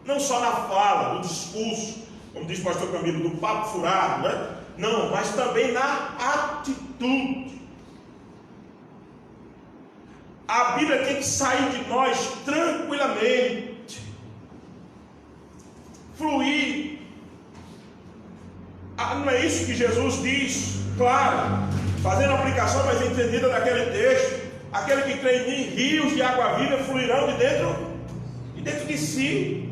Não só na fala, no discurso, como diz o pastor Camilo, do papo furado, né? Não, mas também na atitude. A Bíblia tem que sair de nós tranquilamente, fluir. Não é isso que Jesus diz? Claro, fazendo a aplicação mais entendida daquele texto. Aquele que crê em mim, rios de água viva fluirão de dentro de si.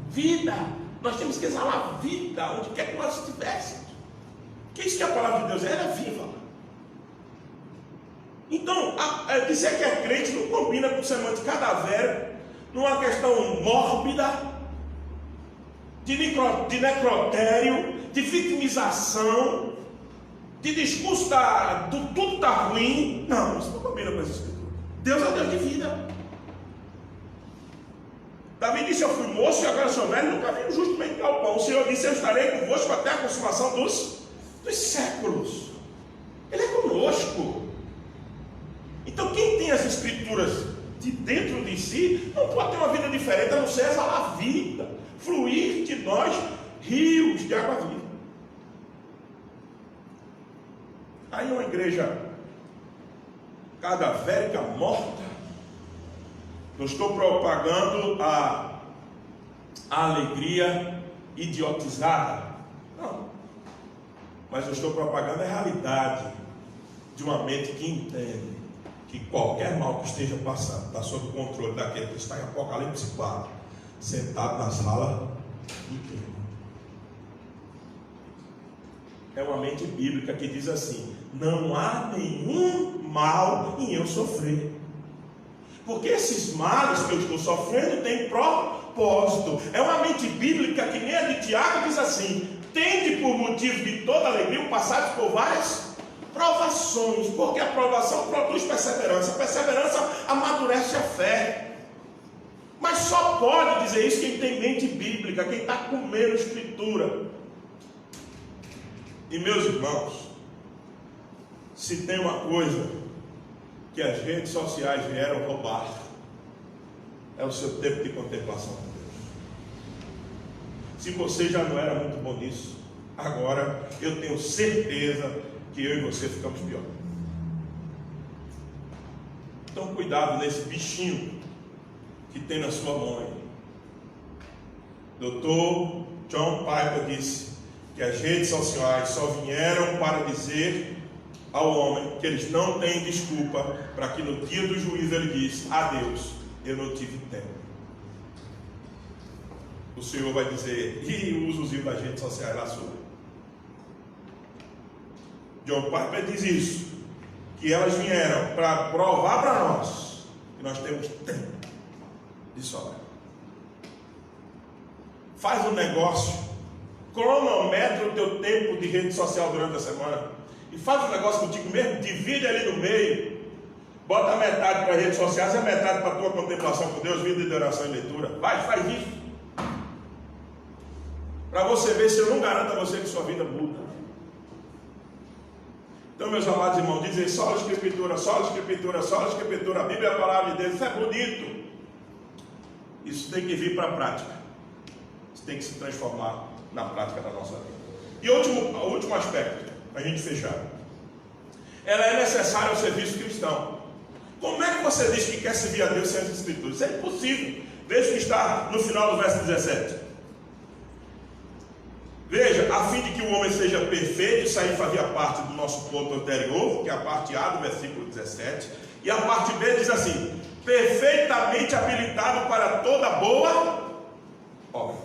Vida. Nós temos que exalar vida onde quer que nós estivéssemos. Que isso que a palavra de Deus é? Ela é viva. Então, dizer que é crente não combina com semântica cadavérico, numa questão mórbida, de necrotério, de vitimização, de discurso do tudo está ruim. Não, isso não combina com essa escritura. Deus é Deus de vida. Davi disse: eu fui moço e agora sou velho, nunca vi um justo mendigar o pão. O Senhor disse: eu estarei convosco até a consumação dos séculos. Ele é conosco. Então quem tem as escrituras de dentro de si, não pode ter uma vida diferente, a não ser exalar a vida, fluir de nós rios de água viva. Aí uma igreja cadavérica, morta. Não estou propagando a alegria idiotizada, não, mas eu estou propagando a realidade de uma mente que entende que qualquer mal que esteja passando está sob o controle daquele que está em Apocalipse 4, sentado na sala do trono. É uma mente bíblica que diz assim: não há nenhum mal em eu sofrer, porque esses males que eu estou sofrendo têm propósito. É uma mente bíblica que nem a de Tiago diz assim: tende por motivo de toda alegria o passar por várias provações, porque a provação produz perseverança, a perseverança amadurece a fé. Mas só pode dizer isso quem tem mente bíblica, quem está comendo escritura. E meus irmãos, se tem uma coisa que as redes sociais vieram roubar, é o seu tempo de contemplação com Deus. Se você já não era muito bom nisso, agora eu tenho certeza que eu e você ficamos pior. Então cuidado nesse bichinho que tem na sua mão aí. Dr. John Piper disse que as redes sociais só vieram para dizer ao homem que eles não têm desculpa, para que no dia do juízo ele diz: a Deus, eu não tive tempo. O Senhor vai dizer: e o usozinho das redes sociais lá sua. John Piper diz isso, que elas vieram para provar para nós que nós temos tempo de sobra. Faz um negócio, cronometra o teu tempo de rede social durante a semana e faz um negócio contigo mesmo, divide ali no meio, bota metade para as redes sociais e a metade para a tua contemplação com Deus, vida de oração e leitura. Vai, faz isso, para você ver se eu não garanto a você que sua vida muda. Então, meus amados irmãos, dizem só a escritura, só a escritura, só a escritura, a Bíblia é a palavra de Deus. Isso é bonito, isso tem que vir para a prática, isso tem que se transformar na prática da nossa vida. E o último aspecto, para a gente fechar, ela é necessária ao serviço cristão. Como é que você diz que quer servir a Deus sem as escrituras? Isso é impossível. Veja o que está no final do verso 17. Veja: a fim de que o homem seja perfeito. Isso aí fazia parte do nosso ponto anterior, que é a parte A do versículo 17. E a parte B diz assim: perfeitamente habilitado para toda boa obra.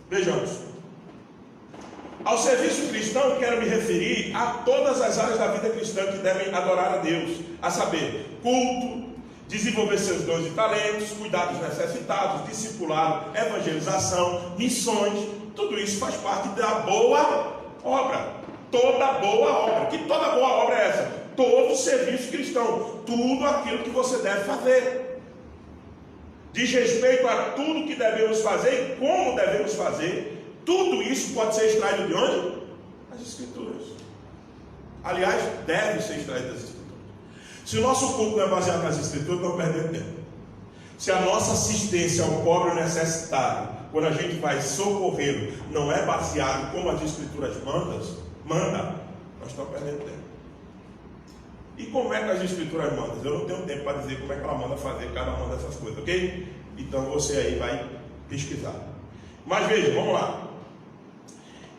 Vejamos. Ao serviço cristão, quero me referir a todas as áreas da vida cristã que devem adorar a Deus, a saber, culto, desenvolver seus dons e talentos, cuidar dos necessitados, discipulado, evangelização, missões. Tudo isso faz parte da boa obra. Toda boa obra. Que toda boa obra é essa? todo serviço cristão, tudo aquilo que você deve fazer. Diz respeito a tudo que devemos fazer e como devemos fazer. Tudo isso pode ser extraído de onde? Das Escrituras. Aliás, deve ser extraído das Escrituras. Se o nosso culto não é baseado nas Escrituras, estamos perdendo tempo. Se a nossa assistência ao pobre e necessitado, quando a gente vai socorrê-lo, não é baseado como as Escrituras manda, nós estamos perdendo tempo. E como é que as Escrituras mandam? Eu não tenho tempo para dizer como é que ela manda fazer cada uma dessas coisas, ok? Então você aí vai pesquisar. Mas veja, vamos lá.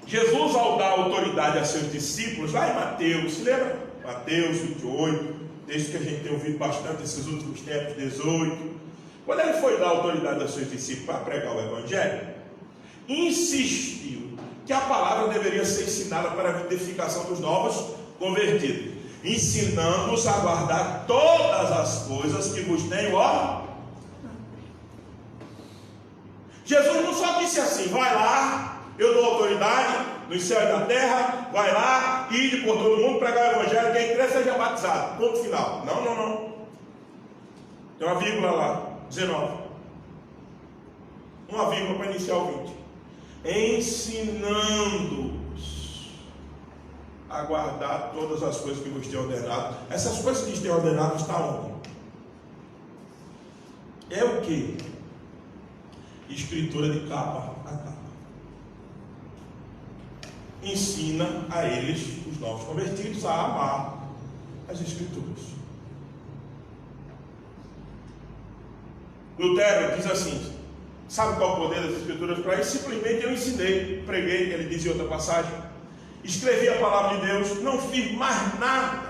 Jesus, ao dar autoridade a seus discípulos, lá em Mateus, se lembra? Mateus 28, texto que a gente tem ouvido bastante nesses últimos tempos, 18. Quando ele foi dar autoridade aos seus discípulos para pregar o Evangelho, insistiu que a palavra deveria ser ensinada para a vivificação dos novos convertidos, ensinando-os a guardar todas as coisas que vos tenho, ó. Jesus não só disse assim: vai lá, eu dou autoridade no céu e na terra, vai lá, ide por todo mundo, pregar o Evangelho, quem crer seja batizado, ponto final. Não. Tem uma vírgula lá, 19. Uma vírgula para iniciar o 20. Ensinando-os a guardar todas as coisas que vos tenho ordenado. Essas coisas que vos tenho ordenado estão onde? É o que? Escritura de capa a capa. Ensina a eles, os novos convertidos, a amar as Escrituras. Lutero diz assim: sabe qual é o poder das Escrituras para isso? Simplesmente eu ensinei, preguei, ele diz em outra passagem, escrevi a palavra de Deus, não fiz mais nada.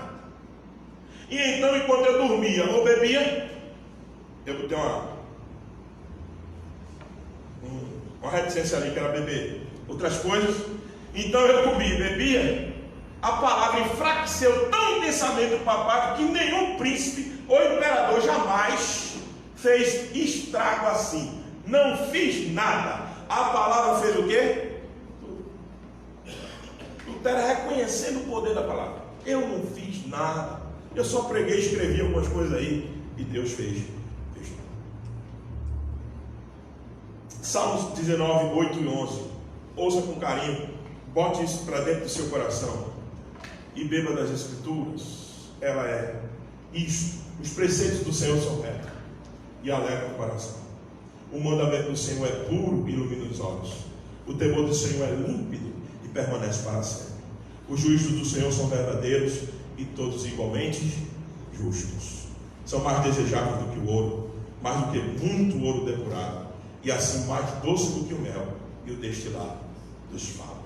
E então, enquanto eu dormia ou bebia, eu botei uma reticência ali, que era beber outras coisas. Então eu comia e bebia, a palavra enfraqueceu tão intensamente o papado que nenhum príncipe ou imperador jamais fez estrago assim. Não fiz nada. A palavra fez o quê? Lutero reconhecendo o poder da palavra. Eu não fiz nada. Eu só preguei, escrevi algumas coisas aí e Deus fez. Salmos 19, 8 e 11. Ouça com carinho. Bote isso para dentro do seu coração e beba das Escrituras. Ela é isto: os preceitos do Senhor são retos e alegram o coração. O mandamento do Senhor é puro e ilumina os olhos. O temor do Senhor é límpido e permanece para sempre. Os juízos do Senhor são verdadeiros e todos igualmente justos. São mais desejáveis do que o ouro, mais do que muito ouro depurado, e assim mais doce do que o mel e o destilado dos favos.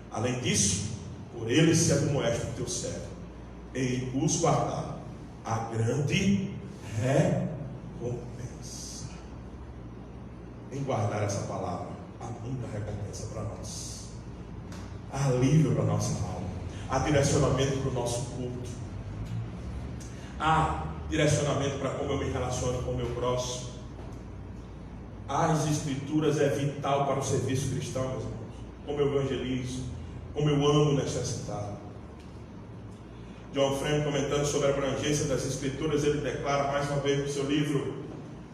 Além disso, por eles se admoesta o teu servo, em os guardar a grande recompensa. Em guardar essa palavra, há muita recompensa para nós. Há alívio para a nossa alma. Há direcionamento para o nosso culto. Há direcionamento para como eu me relaciono com o meu próximo. As Escrituras é vital para o serviço cristão, meus irmãos. Como eu evangelizo, como eu amo o necessitado. John Frame, comentando sobre a abrangência das Escrituras, ele declara mais uma vez no seu livro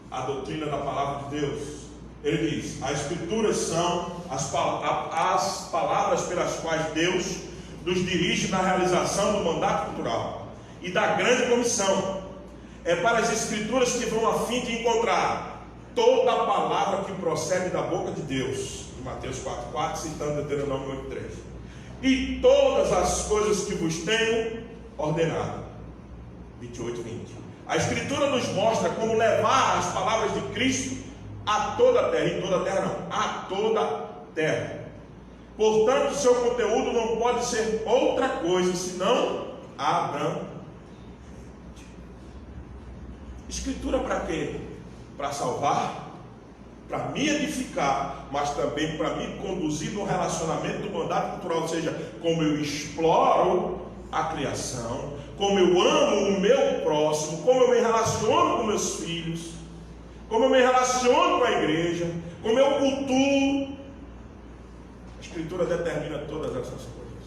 A Doutrina da Palavra de Deus. Ele diz: as Escrituras são as palavras pelas quais Deus nos dirige na realização do mandato cultural e da grande comissão. É para as Escrituras que vão a fim de encontrar toda a palavra que procede da boca de Deus, de Mateus 4,4, citando Deuteronômio 8,3, e todas as coisas que vos tenho ordenado, 28,20. A Escritura nos mostra como levar as palavras de Cristo a toda a terra, em toda a terra não, a toda a terra. Portanto, seu conteúdo não pode ser outra coisa senão abrangente. Escritura para quê? Para salvar, para me edificar, mas também para me conduzir no relacionamento do mandato cultural, ou seja, como eu exploro a criação, como eu amo o meu próximo, como eu me relaciono com meus filhos, como eu me relaciono com a igreja, como eu cultuo. A Escritura determina todas essas coisas.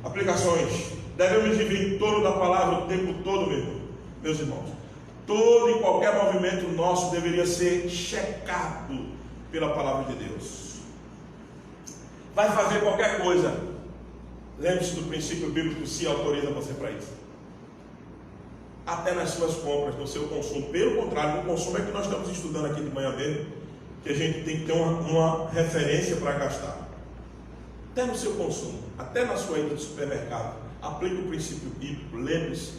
Aplicações. Devemos viver em torno da palavra o tempo todo, meus irmãos. Todo e qualquer movimento nosso deveria ser checado pela palavra de Deus. Vai fazer qualquer coisa, lembre-se do princípio bíblico, se autoriza você para isso. Até nas suas compras, no seu consumo. Pelo contrário, no consumo é que nós estamos estudando aqui de manhã mesmo, que a gente tem que ter uma referência para gastar. Até no seu consumo, até na sua ida do supermercado, aplique o princípio bíblico, lembre-se.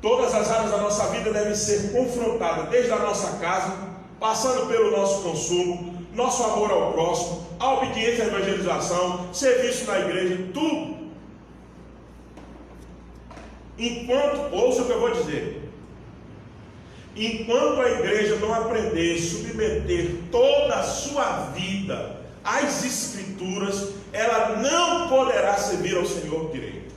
Todas as áreas da nossa vida devem ser confrontadas, desde a nossa casa, passando pelo nosso consumo, nosso amor ao próximo, a obediência à evangelização, serviço na igreja, tudo. Enquanto, ouça o que eu vou dizer, enquanto a igreja não aprender a submeter toda a sua vida às Escrituras, ela não poderá servir ao Senhor direito.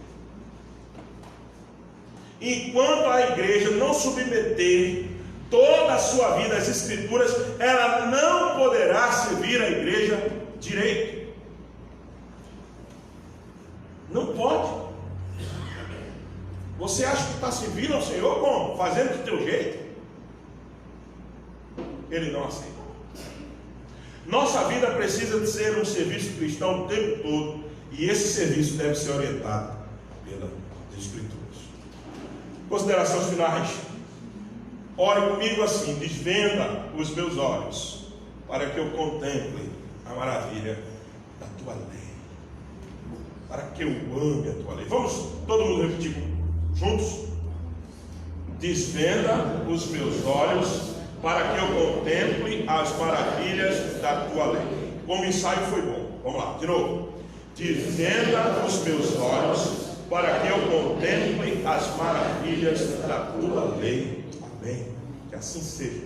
Enquanto a igreja não submeter toda a sua vida às Escrituras, ela não poderá servir a igreja direito. Não pode. Você acha que está servindo ao Senhor como? Fazendo do teu jeito? Ele não aceita. Nossa vida precisa de ser um serviço cristão o tempo todo, e esse serviço deve ser orientado pelas Escrituras. Considerações finais. Ore comigo assim: desvenda os meus olhos, para que eu contemple a maravilha da tua lei, para que eu ame a tua lei. Vamos todo mundo repetir juntos? Desvenda os meus olhos, para que eu contemple as maravilhas da tua lei. Como ensaio foi bom. Vamos lá, de novo. Desvenda os meus olhos, para que eu contemple as maravilhas da tua lei. Amém. Que assim seja.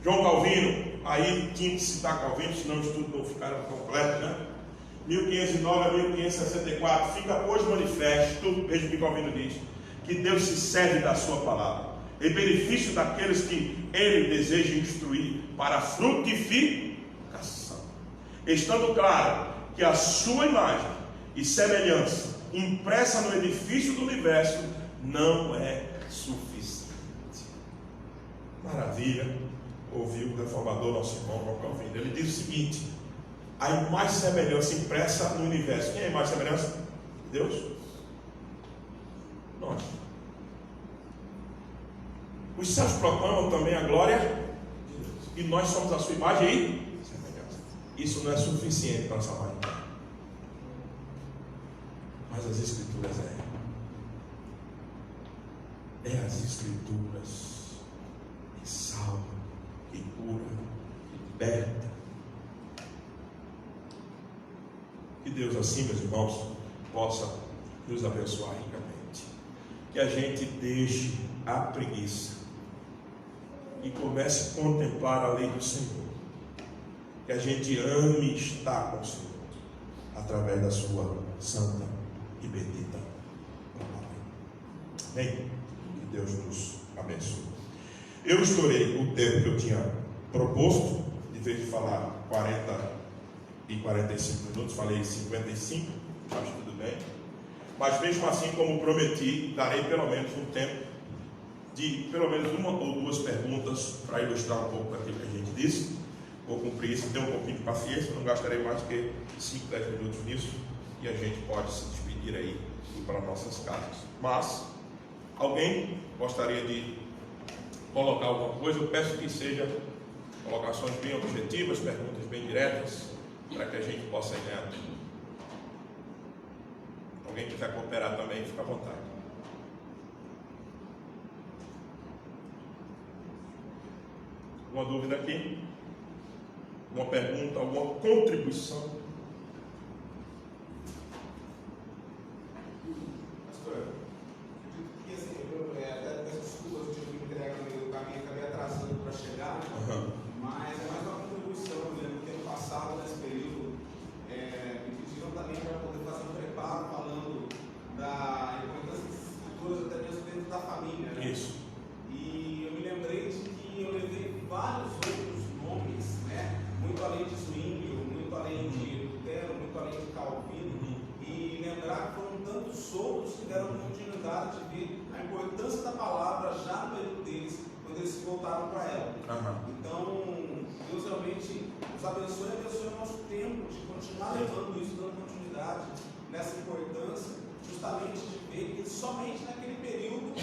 João Calvino, aí tinha que citar Calvino, senão o estudo não ficaria completo, né? 1509 a 1564. Fica, pois, manifesto, veja o que Calvino diz, que Deus se serve da sua palavra, em benefício daqueles que ele deseja instruir para a frutificação, estando claro que a sua imagem e semelhança impressa no edifício do universo não é suficiente. Maravilha. Ouviu o reformador, nosso irmão João Calvino. Ele diz o seguinte: a imagem e semelhança impressa no universo. Quem é a imagem e semelhança? Deus? Nós. Os céus proclamam também a glória de Deus, e nós somos a sua imagem e semelhança. Isso não é suficiente para salvar ninguém, mas as Escrituras é as Escrituras que salva, que cura, que liberta. Que Deus assim, meus irmãos, possa nos abençoar ricamente. Que a gente deixe a preguiça e comece a contemplar a lei do Senhor. Que a gente ame estar com o Senhor através da sua santa e bendita palavra. Amém? Que Deus nos abençoe. Eu estourei o tempo que eu tinha proposto, de vez de falar 40 e 45 minutos, falei 55, acho que tudo bem. Mas mesmo assim, como prometi, darei pelo menos um tempo de pelo menos uma ou duas perguntas para ilustrar um pouco daquilo que a gente disse. Vou cumprir isso, ter um pouquinho de paciência, não gastarei mais do que 5, 10 minutos nisso, e a gente pode se despedir aí e ir para nossas casas. Mas, alguém gostaria de colocar alguma coisa? Eu peço que sejam colocações bem objetivas, perguntas bem diretas, para que a gente possa ir ganhar tempo. Alguém quiser cooperar também, fica à vontade. Alguma dúvida aqui? Uma pergunta, alguma contribuição? Pastor, acredito que assim, até dessas desculpas eu tive que entregar no meio do caminho, acabei atrasando para chegar, mas é mais uma contribuição, né? Porque ano passado, nesse período, me pediram também para poder fazer um preparo falando da importância das escrituras até mesmo dentro da família, né? Isso. E eu me lembrei de que eu levei vários outros nomes, né? Muito além de Zwinglio, muito além de muitos outros tiveram a oportunidade de ver a importância da palavra já no período deles, quando eles se voltaram para ela. Então, Deus realmente nos abençoe e abençoe o nosso tempo de continuar levando isso, dando continuidade nessa importância, justamente de ver que somente naquele período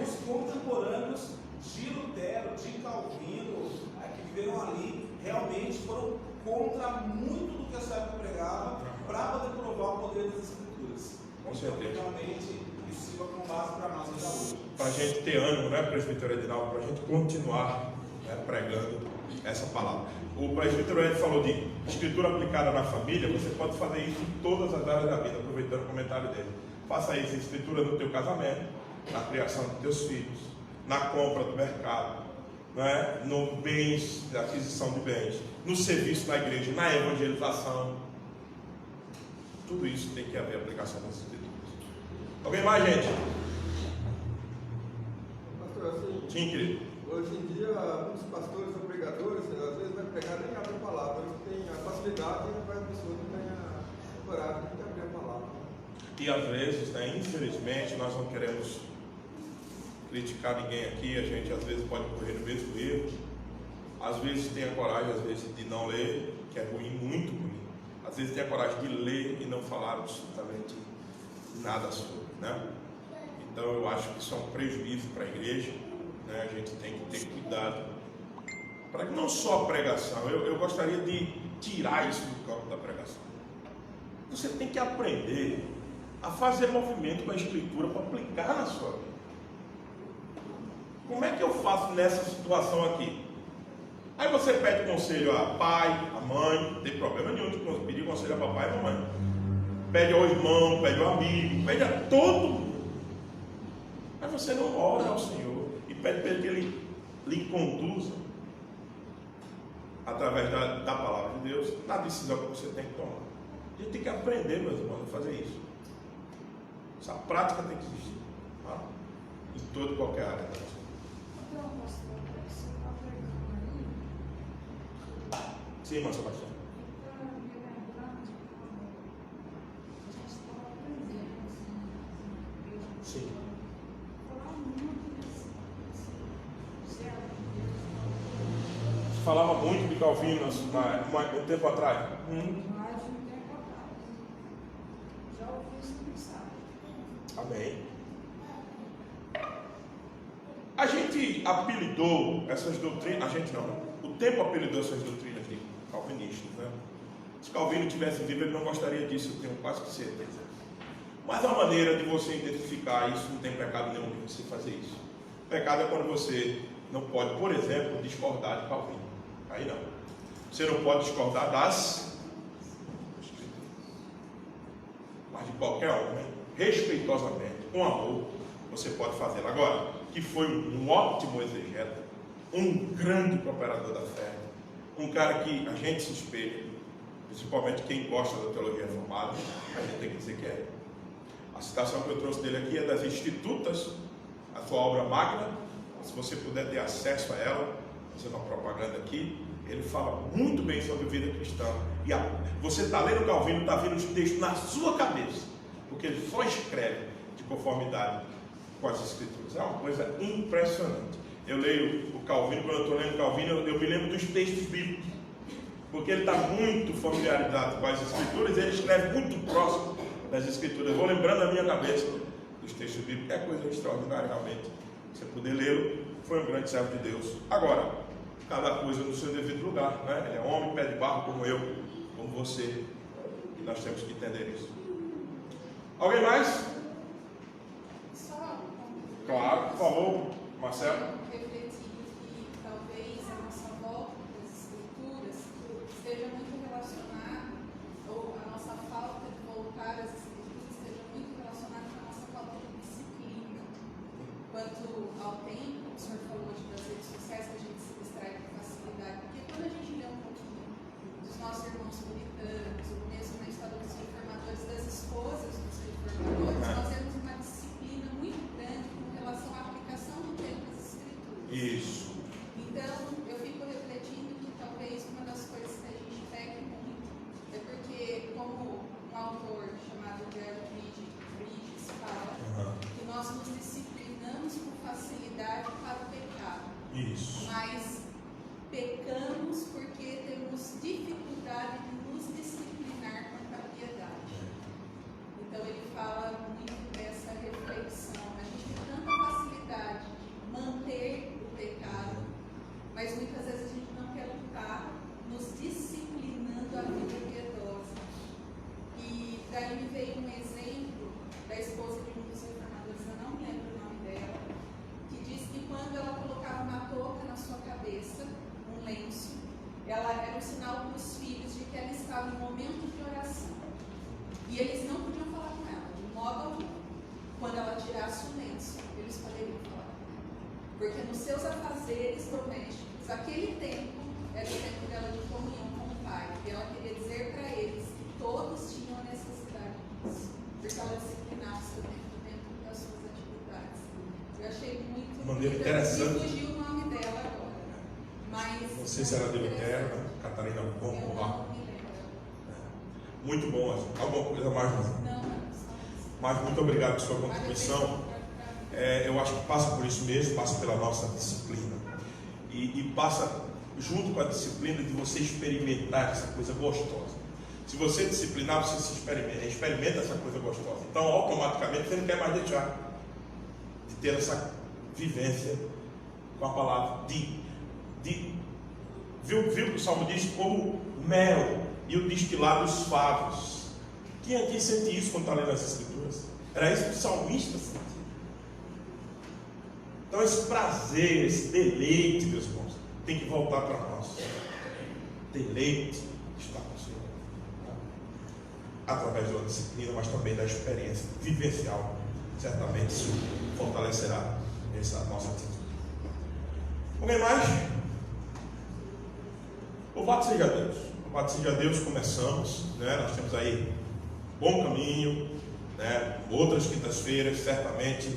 os contemporâneos de Lutero, de Calvino, que viveram ali, realmente foram contra muito do que a sua época pregava, para poder provar o poder das Escrituras. Com certeza. Então, realmente, isso sirva como base para nós ainda hoje. Para a gente ter ânimo, né, presbítero Edinaldo, para a gente continuar, né, pregando essa palavra. O presbítero Ed falou de escritura aplicada na família. Você pode fazer isso em todas as áreas da vida, aproveitando o comentário dele. Faça isso em escritura no teu casamento, na criação dos teus filhos, na compra do mercado, né, no bens, na aquisição de bens, no serviço da igreja, na evangelização. Tudo isso tem que haver aplicação das escrituras. Alguém mais, gente? Pastor, assim, Sim, querido. hoje em dia, muitos pastores ou pregadores, às vezes vai pregar nem abre a palavra, eles têm a facilidade e a pessoa não tem a coragem de abrir a palavra. E às vezes, né, infelizmente, nós não queremos criticar ninguém aqui, a gente às vezes pode correr no mesmo erro, às vezes tem a coragem, às vezes, de não ler, que é ruim, muito ruim. Às vezes tem a coragem de ler e não falar absolutamente nada sobre, né? Então eu acho que isso é um prejuízo para a igreja, né? A gente tem que ter cuidado para que não só a pregação, eu gostaria de tirar isso do campo da pregação. Você tem que aprender a fazer movimento com a escritura para aplicar na sua vida. Como é que eu faço nessa situação aqui? Aí você pede conselho a pai, a mãe, não tem problema nenhum de pedir conselho a papai e a mamãe. Pede ao irmão, pede ao amigo, pede a todo mundo. Mas você não ora ao Senhor e pede para Ele que Ele lhe conduza através da palavra de Deus na decisão que você tem que tomar. A gente tem que aprender, meus irmãos, a fazer isso. Essa prática tem que existir, tá? Em toda e qualquer área da nossa vida. Sim, irmã Sebastião. Sim. Se falava muito de Calvino um tempo atrás. Amém. A gente apelidou essas doutrinas, a gente não, o tempo apelidou essas doutrinas de calvinistas, né? Se Calvino tivesse vivo, ele não gostaria disso, eu tenho quase que certeza. Mas a maneira de você identificar isso, não tem pecado nenhum de você fazer isso. Pecado é quando você não pode, por exemplo, discordar de Calvino. Aí não. Você não pode discordar das escrituras. Mas de qualquer homem, respeitosamente, com amor, você pode fazê-lo. Agora, que foi um ótimo exegeta, um grande operador da fé, um cara que a gente se espelha, principalmente quem gosta da teologia reformada, a gente tem que dizer que é. A citação que eu trouxe dele aqui é das Institutas, a sua obra magna. Se você puder ter acesso a ela, fazendo uma propaganda aqui, ele fala muito bem sobre a vida cristã. E você está lendo Calvino, está vendo os textos na sua cabeça, porque ele só escreve de conformidade com as Escrituras. É uma coisa impressionante. Eu leio o Calvino, quando eu estou lendo Calvino, eu me lembro dos textos bíblicos, porque ele está muito familiarizado com as Escrituras, ele escreve muito próximo das Escrituras. Eu vou lembrando na minha cabeça dos textos bíblicos. É coisa extraordinária, realmente. Você poder lê-lo, foi um grande servo de Deus. Agora, cada coisa no seu devido lugar, né? Ele é homem, pé de barro, como eu, como você, e nós temos que entender isso. Alguém mais? Claro, por favor, Marcelo. Refletir que talvez a nossa volta das Escrituras esteja muito relacionada, ou a nossa falta de voltar às Escrituras esteja muito relacionada com a nossa falta de disciplina. Quanto ao tempo, o senhor falou das redes sociais, que a gente se distrai com facilidade, porque quando a gente lê um pouquinho dos nossos irmãos puritanos, ou mesmo na história dos reformadores, das esposas dos reformadores, nós temos uma disciplina muito grande com relação à aplicação do tempo das Escrituras. ela era um sinal para os filhos de que ela estava em momento de oração. E eles não podiam falar com ela, de modo algum. Quando ela tirasse o lenço, eles poderiam falar com ela. Porque nos seus afazeres domésticos, aquele tempo era o tempo dela de comunhão com o Pai. E ela queria dizer para eles que todos tinham a necessidade disso. Porque ela disciplinava o seu tempo dentro das suas atividades. Eu achei muito maneira interessante. Me fugiu o nome dela agora. Mas não sei se era de Lutero, né? Catarina Boncovar. Muito bom. Alguma coisa mais? Não. Mas muito obrigado por sua contribuição. Eu acho que passa por isso mesmo, passa pela nossa disciplina. E passa junto com a disciplina de você experimentar essa coisa gostosa. Se você disciplinar, você se experimenta essa coisa gostosa. Então, automaticamente, você não quer mais deixar de ter essa vivência com a palavra viu que o Salmo diz como mel e o destilar dos favos. Quem aqui sente isso quando está lendo as Escrituras? Era isso que o salmista sentia. Então esse prazer, esse deleite, meus irmãos, tem que voltar para nós. Deleite está com o Senhor. Através da disciplina, mas também da experiência vivencial. Certamente isso fortalecerá essa nossa atitude. Alguém mais? Louvado seja Deus. Louvado seja Deus, começamos, né? Nós temos aí bom caminho, né? Outras quintas-feiras, certamente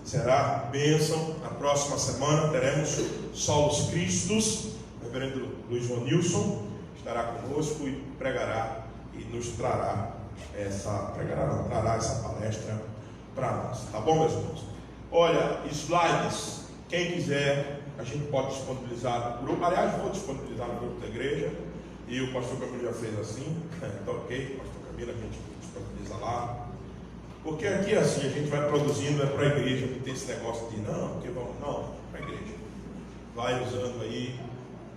será bênção. Na próxima semana teremos Solos Cristos. O reverendo Luiz Ronilson estará conosco e pregará e nos trará trará essa palestra para nós. Tá bom, meus irmãos? Olha, slides, quem quiser, a gente pode disponibilizar no grupo. Aliás, vou disponibilizar no grupo da igreja. E o pastor Camilo já fez assim. Tá ok, pastor Camilo, a gente disponibiliza lá. Porque aqui assim, a gente vai produzindo, é para a igreja, não tem esse negócio de não, para a igreja. Vai usando aí,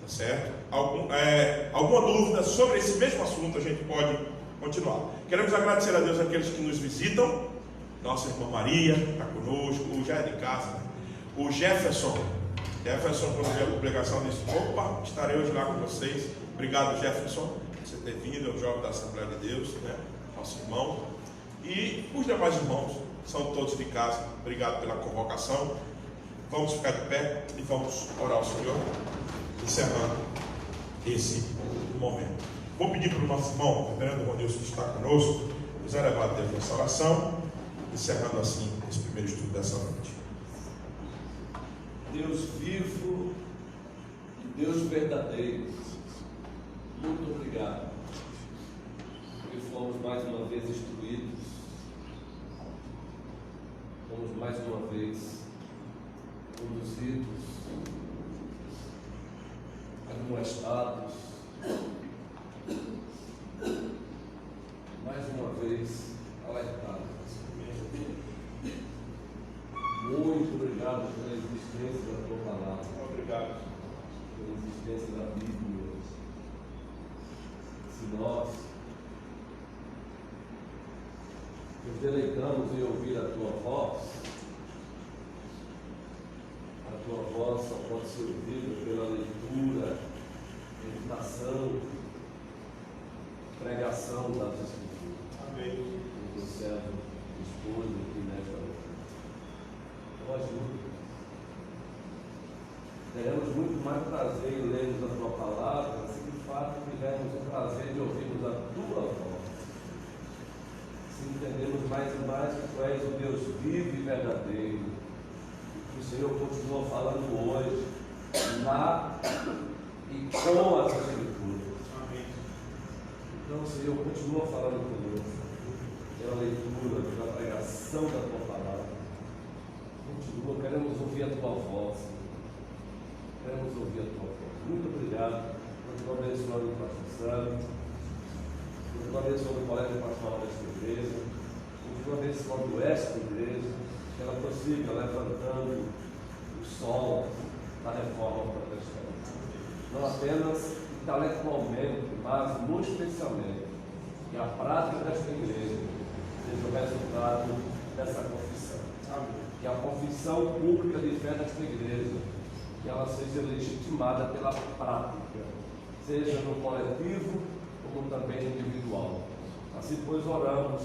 tá certo? Alguma dúvida sobre esse mesmo assunto, a gente pode continuar. Queremos agradecer a Deus àqueles que nos visitam. Nossa irmã Maria está conosco, o já é de casa, né? O Jefferson, quando viu a publicação, disse: opa, estarei hoje lá com vocês. Obrigado, Jefferson, por você ter vindo, é um jovem da Assembleia de Deus, né? Nosso irmão. E os demais irmãos, são todos de casa. Obrigado pela convocação. Vamos ficar de pé e vamos orar ao Senhor, encerrando esse momento. Vou pedir para o nosso irmão, o reverendo Ronilson, que está conosco, nos elevar a Deus nessa oração, encerrando assim esse primeiro estudo dessa noite. Deus vivo e Deus verdadeiro, muito obrigado, porque fomos mais uma vez instruídos, fomos mais uma vez conduzidos, admoestados, mais uma vez alertados. Muito obrigado pela existência da tua palavra. Obrigado. Pela existência da Bíblia. Se nós nos deleitamos em ouvir a tua voz só pode ser ouvida pela leitura, meditação, pregação das Escrituras. Amém. Do servo esposo aqui nesta noite. Então ajuda. Teremos muito mais prazer em lermos a tua palavra se de fato tivermos o prazer de ouvirmos a tua voz. Se entendemos mais e mais que tu és o Deus vivo e verdadeiro. Que o Senhor continua falando hoje, na e com as Escrituras. Amém. Então o Senhor continua falando conosco, pela leitura, pela pregação da tua palavra. Continua, queremos ouvir a tua voz. Queremos ouvir a tua voz. Muito obrigado. Continua abençoando o pastor Sandro. Continua abençoando o colégio pastoral desta igreja. Continua abençoando esta igreja. Que ela prossiga levantando o sol da reforma protestante. Não apenas intelectualmente, mas muito especialmente, que a prática desta igreja seja o resultado dessa confissão. Que a confissão pública de fé desta igreja, que ela seja legitimada pela prática, seja no coletivo como também no individual. Assim, pois, oramos